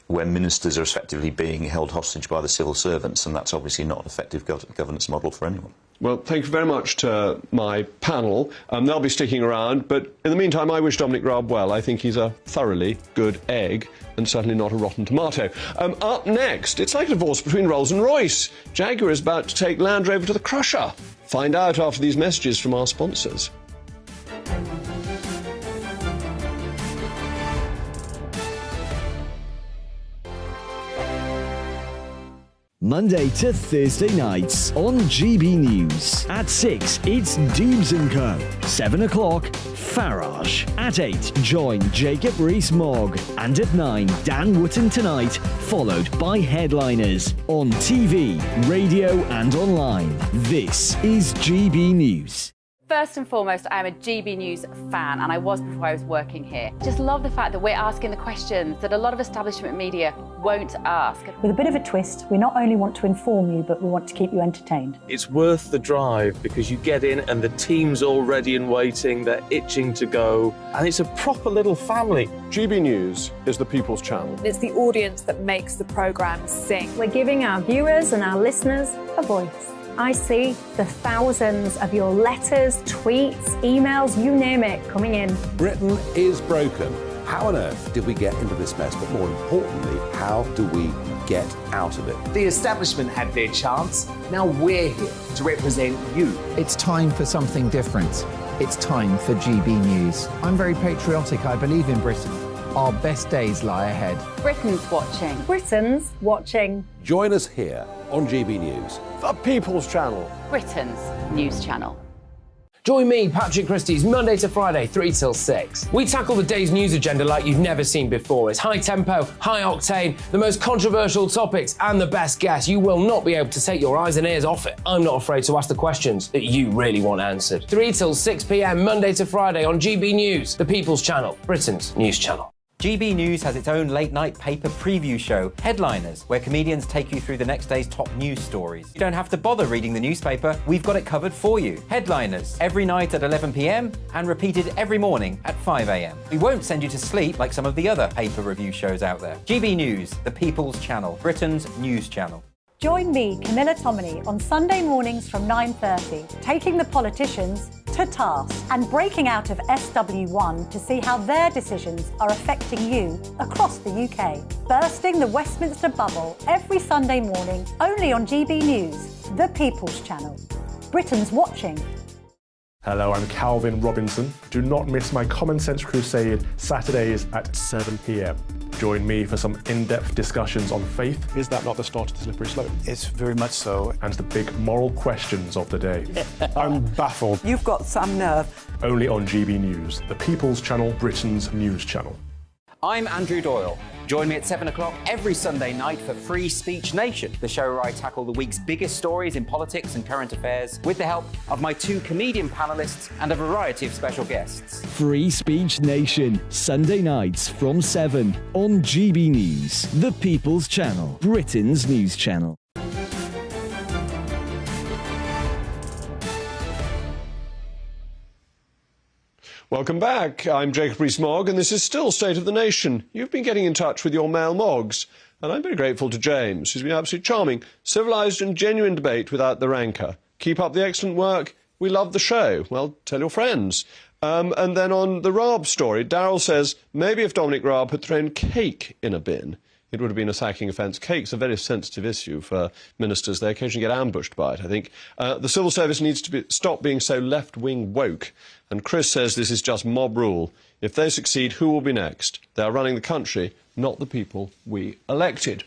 Speaker 2: ministers are effectively being held hostage by the civil servants, and that's obviously not an effective governance model for anyone.
Speaker 12: Well, thank you very much to my panel. They'll be sticking around, but in the meantime, I wish Dominic Raab well. I think he's a thoroughly good egg, and certainly not a rotten tomato. Up next, it's like a divorce between Rolls and Royce. Jaguar is about to take Land Rover to the crusher. Find out after these messages from our sponsors.
Speaker 3: Monday to Thursday nights on GB News. At 6, it's Dubes & Co. 7 o'clock, Farage. At 8, join Jacob Rees-Mogg. And at 9, Dan Wootton Tonight, followed by Headliners. On TV, radio and online. This is GB News.
Speaker 5: First and foremost, I'm a GB News fan, and I was before I was working here. Just love the fact that we're asking the questions that a lot of establishment media won't ask.
Speaker 1: With a bit of a twist, we not only want to inform you, but we want to keep you entertained.
Speaker 16: It's worth the drive because you get in and the team's all ready and waiting, they're itching to go, and it's a proper little family.
Speaker 12: GB News is the People's Channel.
Speaker 19: It's the audience that makes the programme sing.
Speaker 22: We're giving our viewers and our listeners a voice. I see the thousands of your letters, tweets, emails, you name it, coming in.
Speaker 20: Britain is broken. How on earth did we get into this mess? But more importantly, how do we get out of it?
Speaker 10: The establishment had their chance. Now we're here to represent you.
Speaker 14: It's time for something different. It's time for GB News. I'm very patriotic. I believe in Britain. Our best days lie ahead.
Speaker 5: Britain's watching.
Speaker 22: Britain's watching.
Speaker 20: Join us here on GB News.
Speaker 12: The People's Channel.
Speaker 5: Britain's news channel.
Speaker 9: Join me, Patrick Christie's, Monday to Friday, 3 till 6. We tackle the day's news agenda like you've never seen before. It's high tempo, high octane, the most controversial topics, and the best guests. You will not be able to take your eyes and ears off it. I'm not afraid to ask the questions that you really want answered. 3 till 6 p.m, Monday to Friday on GB News, the People's Channel, Britain's news channel.
Speaker 24: GB News has its own late-night paper preview show, Headliners, where comedians take you through the next day's top news stories. You don't have to bother reading the newspaper, we've got it covered for you. Headliners, every night at 11 p.m, and repeated every morning at 5 a.m. We won't send you to sleep like some of the other paper review shows out there. GB News, the People's Channel, Britain's news channel.
Speaker 1: Join me, Camilla Tominey, on Sunday mornings from 9:30, taking the politicians to task and breaking out of SW1 to see how their decisions are affecting you across the UK. Bursting the Westminster bubble every Sunday morning, only on GB News, the People's Channel. Britain's watching.
Speaker 8: Hello, I'm Calvin Robinson. Do not miss my Common Sense Crusade Saturdays at 7 p.m. Join me for some in-depth discussions on faith.
Speaker 12: Is that not the start of the slippery slope?
Speaker 8: It's very much so. And the big moral questions of the day.
Speaker 12: I'm baffled.
Speaker 25: You've got some nerve.
Speaker 8: Only on GB News, the People's Channel, Britain's news channel.
Speaker 24: I'm Andrew Doyle. Join me at 7 o'clock every Sunday night for Free Speech Nation, the show where I tackle the week's biggest stories in politics and current affairs with the help of my 2 comedian panellists and a variety of special guests.
Speaker 3: Free Speech Nation, Sunday nights from 7 on GB News, the People's Channel, Britain's news channel.
Speaker 12: Welcome back. I'm Jacob Rees-Mogg, and this is still State of the Nation. You've been getting in touch with your male Moggs, and I'm very grateful to James, who's been absolutely charming. Civilised and genuine debate without the rancour. Keep up the excellent work. We love the show. Well, tell your friends. And then on the Raab story, Darryl says, maybe if Dominic Raab had thrown cake in a bin, it would have been a sacking offence. Cake's a very sensitive issue for ministers. They occasionally get ambushed by it, I think. The civil service needs to stop being so left-wing woke. And Chris says this is just mob rule. If they succeed, who will be next? They are running the country, not the people we elected.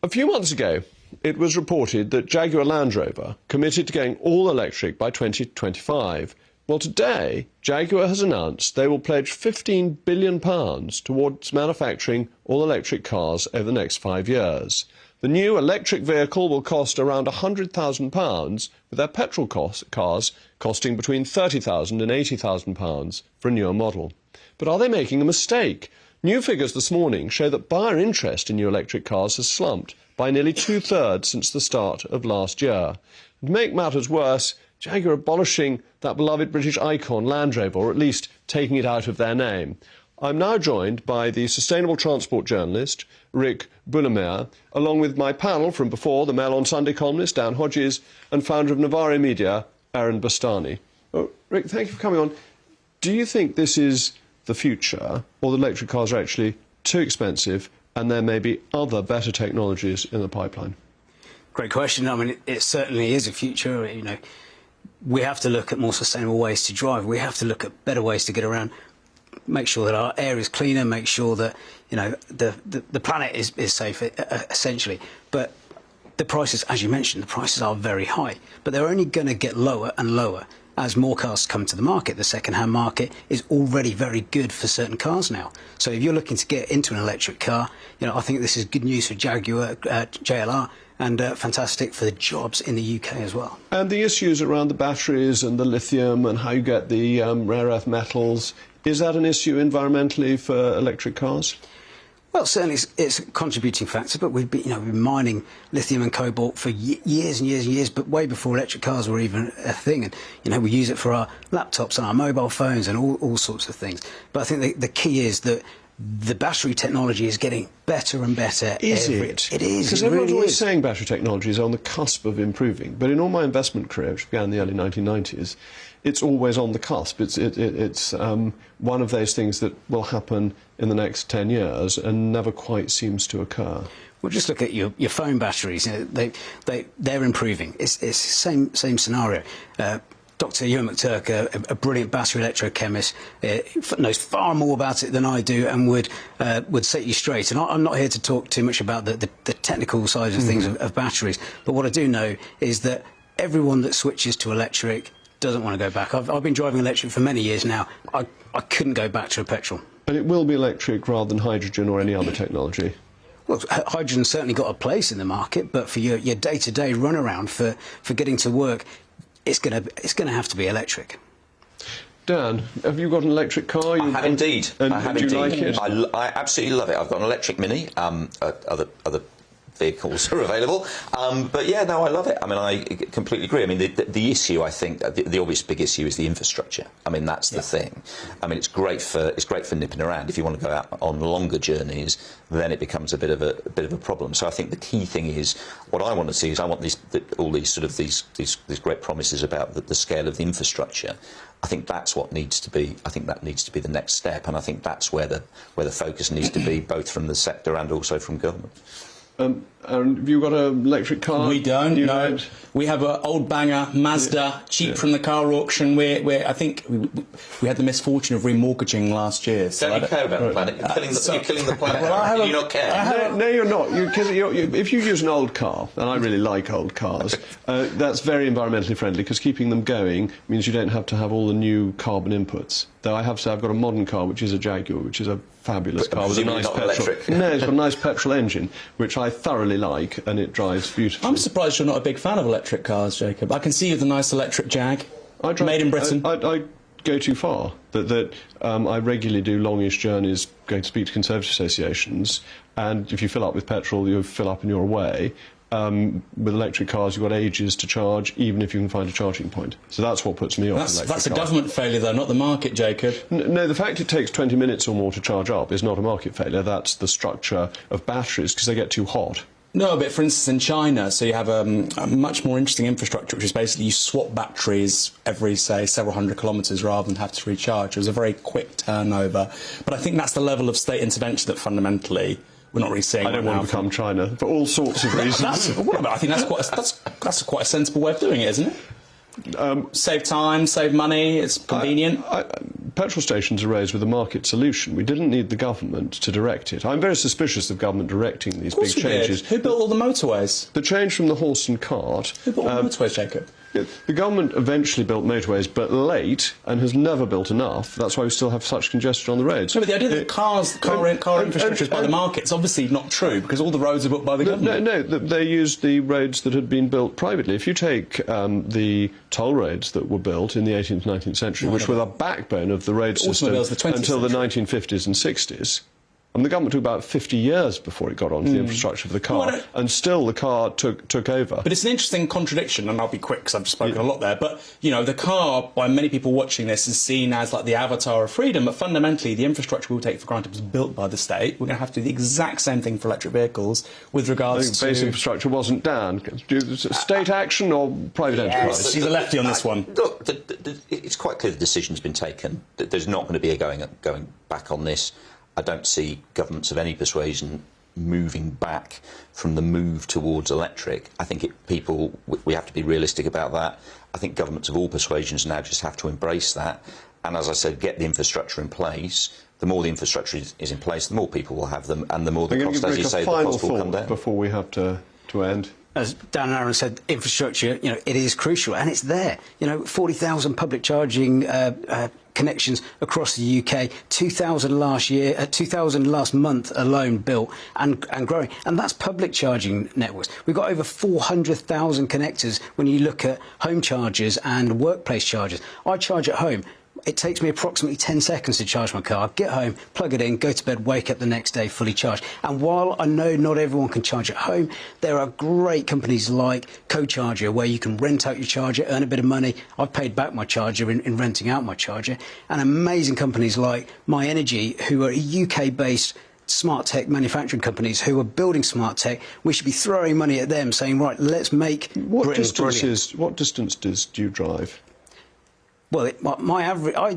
Speaker 12: A few months ago, it was reported that Jaguar Land Rover committed to going all electric by 2025. Well, today, Jaguar has announced they will pledge £15 billion towards manufacturing all-electric cars over the next 5 years. The new electric vehicle will cost around £100,000, with their petrol cars costing between £30,000 and £80,000 for a newer model. But are they making a mistake? New figures this morning show that buyer interest in new electric cars has slumped by nearly 2/3 since the start of last year. And to make matters worse, Jaguar abolishing that beloved British icon Land Rover, or at least taking it out of their name. I'm now joined by the sustainable transport journalist, Rick Bullemeier, along with my panel from before, the Mail on Sunday columnist, Dan Hodges, and founder of Navarre Media, Aaron Bastani. Oh, Rick, thank you for coming on. Do you think this is the future, or the electric cars are actually too expensive and there may be other better technologies in the pipeline?
Speaker 26: Great question. I mean, it certainly is a future. You know, we have to look at more sustainable ways to drive. We have to look at better ways to get around. Make sure that our air is cleaner. Make sure that the planet is safe, essentially. But the prices, as you mentioned, the prices are very high, but they're only going to get lower and lower as more cars come to the market. The second-hand market is already very good for certain cars now. So if you're looking to get into an electric car, I think this is good news for Jaguar, JLR, and fantastic for the jobs in the UK as well.
Speaker 12: And the issues around the batteries and the lithium and how you get the rare earth metals, is that an issue environmentally for electric cars?
Speaker 26: Well, certainly it's a contributing factor, but we've been mining lithium and cobalt for years and years and years, but way before electric cars were even a thing. And, we use it for our laptops and our mobile phones and all sorts of things. But I think the key is that the battery technology is getting better and better.
Speaker 12: Is it?
Speaker 26: It is.
Speaker 12: Because everyone's always saying battery technology is on the cusp of improving. But in all my investment career, which began in the early 1990s, it's always on the cusp. It's one of those things that will happen in the next 10 years and never quite seems to occur.
Speaker 26: Well, just look at your phone batteries. They're improving. It's the same scenario. Dr. Ewan McTurk, a brilliant battery electrochemist, knows far more about it than I do and would set you straight. And I'm not here to talk too much about the technical side of things of batteries, but what I do know is that everyone that switches to electric doesn't want to go back. I've been driving electric for many years now. I couldn't go back to a petrol.
Speaker 12: And it will be electric rather than hydrogen or any other technology?
Speaker 26: Well, hydrogen's certainly got a place in the market, but for your day-to-day runaround, for getting to work, it's going to have to be electric.
Speaker 12: Dan, have you got an electric car?
Speaker 2: I have indeed.
Speaker 12: And
Speaker 2: I have
Speaker 12: do you
Speaker 2: indeed.
Speaker 12: like it?
Speaker 2: I absolutely love it. I've got an electric Mini. Other vehicles are available, but yeah, no, I love it. I mean, I completely agree. I mean, the issue, I think, the obvious big issue is the infrastructure. I mean, that's the thing. I mean, it's great for nipping around. If you want to go out on longer journeys, then it becomes a bit of a problem. So I think the key thing is, what I want to see is, I want all these great promises about the scale of the infrastructure. I think that's what needs to be. I think that needs to be the next step, and I think that's where the focus needs to be, both from the sector and also from government.
Speaker 12: And have you got an electric car?
Speaker 23: We don't. No. We have an old banger Mazda, cheap from the car auction. I think we had the misfortune of remortgaging last year.
Speaker 2: So don't you care about the planet? You're killing the planet.
Speaker 12: Well,
Speaker 2: do you not care?
Speaker 12: No, you're not. If you use an old car, and I really like old cars, that's very environmentally friendly, because keeping them going means you don't have to have all the new carbon inputs. Though I have to say, I've got a modern car, which is a Jaguar, which is a fabulous car with a nice petrol.
Speaker 2: Electric.
Speaker 12: No, it's got a nice petrol engine, which I thoroughly like, and it drives beautifully.
Speaker 23: I'm surprised you're not a big fan of electric cars, Jacob. I can see you with a nice electric Jag, made in Britain.
Speaker 12: I go too far. I regularly do longish journeys going to speak to Conservative associations, and if you fill up with petrol, you fill up and you're away. With electric cars, you've got ages to charge, even if you can find a charging point. So that's what puts me off electric cars.
Speaker 23: That's a government failure, though, not the market, Jacob.
Speaker 12: No, the fact it takes 20 minutes or more to charge up is not a market failure. That's the structure of batteries, because they get too hot.
Speaker 23: No, but for instance, in China, so you have a much more interesting infrastructure, which is basically you swap batteries every, say, several hundred kilometres rather than have to recharge. It was a very quick turnover. But I think that's the level of state intervention that fundamentally we're not really seeing.
Speaker 12: I don't want to become China for all sorts of reasons.
Speaker 23: I think that's quite a sensible way of doing it, isn't it? Save time, save money, it's convenient.
Speaker 12: Petrol stations are raised with a market solution. We didn't need the government to direct it. I'm very suspicious of government directing these big changes.
Speaker 23: Who built all the motorways?
Speaker 12: The change from the horse and cart.
Speaker 23: Who built all the motorways, Jacob?
Speaker 12: The government eventually built motorways, but late, and has never built enough. That's why we still have such congestion on the roads.
Speaker 23: No, but the idea that car infrastructure is by the market is obviously not true, because all the roads are built by the government.
Speaker 12: No, they used the roads that had been built privately. If you take the toll roads that were built in the 18th and 19th century, which were the backbone of the road system until the 1950s and 60s, and the government took about 50 years before it got onto the infrastructure of the car, and still the car took over.
Speaker 23: But it's an interesting contradiction, and I'll be quick because I've spoken a lot there, but, you know, the car, by many people watching this, is seen as like the avatar of freedom, but fundamentally the infrastructure we'll take for granted was built by the state. We're going to have to do the exact same thing for electric vehicles with regards to...
Speaker 12: base infrastructure wasn't down. State action or private enterprise?
Speaker 23: He's a lefty on this one.
Speaker 2: Look, it's quite clear the decision's been taken. There's not going to be a going back on this. I don't see governments of any persuasion moving back from the move towards electric. I think we have to be realistic about that. I think governments of all persuasions now just have to embrace that. And as I said, get the infrastructure in place. The more the infrastructure is in place, the more people will have them, and the more the cost, as you say, the cost will come down.
Speaker 12: Before we have to end.
Speaker 26: as Dan and Aaron said, infrastructure, it is crucial, and it's there. 40,000 public charging connections across the UK, 2,000 last year, 2,000 last month alone built and growing. And that's public charging networks. We've got over 400,000 connectors when you look at home chargers and workplace chargers. I charge at home. It takes me approximately 10 seconds to charge my car. Get home, plug it in, go to bed, wake up the next day fully charged. And while I know not everyone can charge at home, there are great companies like Co-Charger where you can rent out your charger, earn a bit of money. I've paid back my charger in renting out my charger. And amazing companies like My Energy, who are UK-based smart tech manufacturing companies who are building smart tech. We should be throwing money at them, saying, right, let's make
Speaker 12: What
Speaker 26: Britain
Speaker 12: What distances do you drive?
Speaker 26: Well, my average, I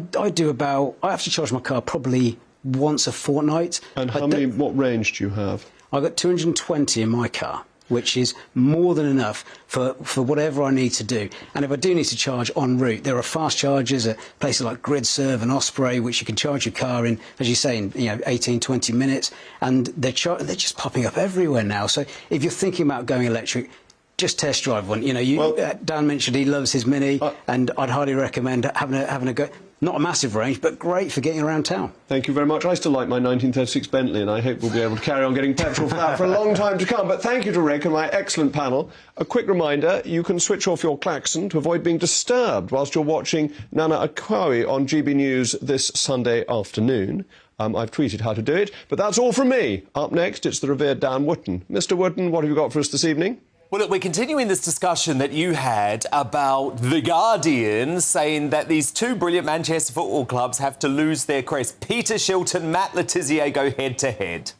Speaker 26: have to charge my car probably once a fortnight.
Speaker 12: And what range do you have?
Speaker 26: I've got 220 in my car, which is more than enough for whatever I need to do. And if I do need to charge en route, there are fast chargers at places like GridServe and Osprey, which you can charge your car in, as you say, in 18, 20 minutes. And they're just popping up everywhere now. So if you're thinking about going electric, just test drive one. Dan mentioned he loves his Mini, and I'd highly recommend having a go. Not a massive range, but great for getting around town.
Speaker 12: Thank you very much. I still like my 1936 Bentley, and I hope we'll be able to carry on getting petrol for that for a long time to come. But thank you to Rick and my excellent panel. A quick reminder, you can switch off your klaxon to avoid being disturbed whilst you're watching Nana Akwawi on GB News this Sunday afternoon. I've tweeted how to do it, but that's all from me. Up next, it's the revered Dan Wootton. Mr. Wootton, what have you got for us this evening?
Speaker 4: Well, look, we're continuing this discussion that you had about The Guardian saying that these two brilliant Manchester football clubs have to lose their crest. Peter Shilton, Matt Le Tissier go head-to-head.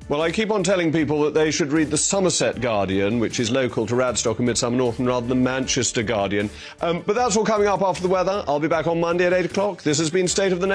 Speaker 12: Well, I keep on telling people that they should read the Somerset Guardian, which is local to Radstock and Midsummer Norton, rather than Manchester Guardian. But that's all coming up after the weather. I'll be back on Monday at 8 o'clock. This has been State of the Nation.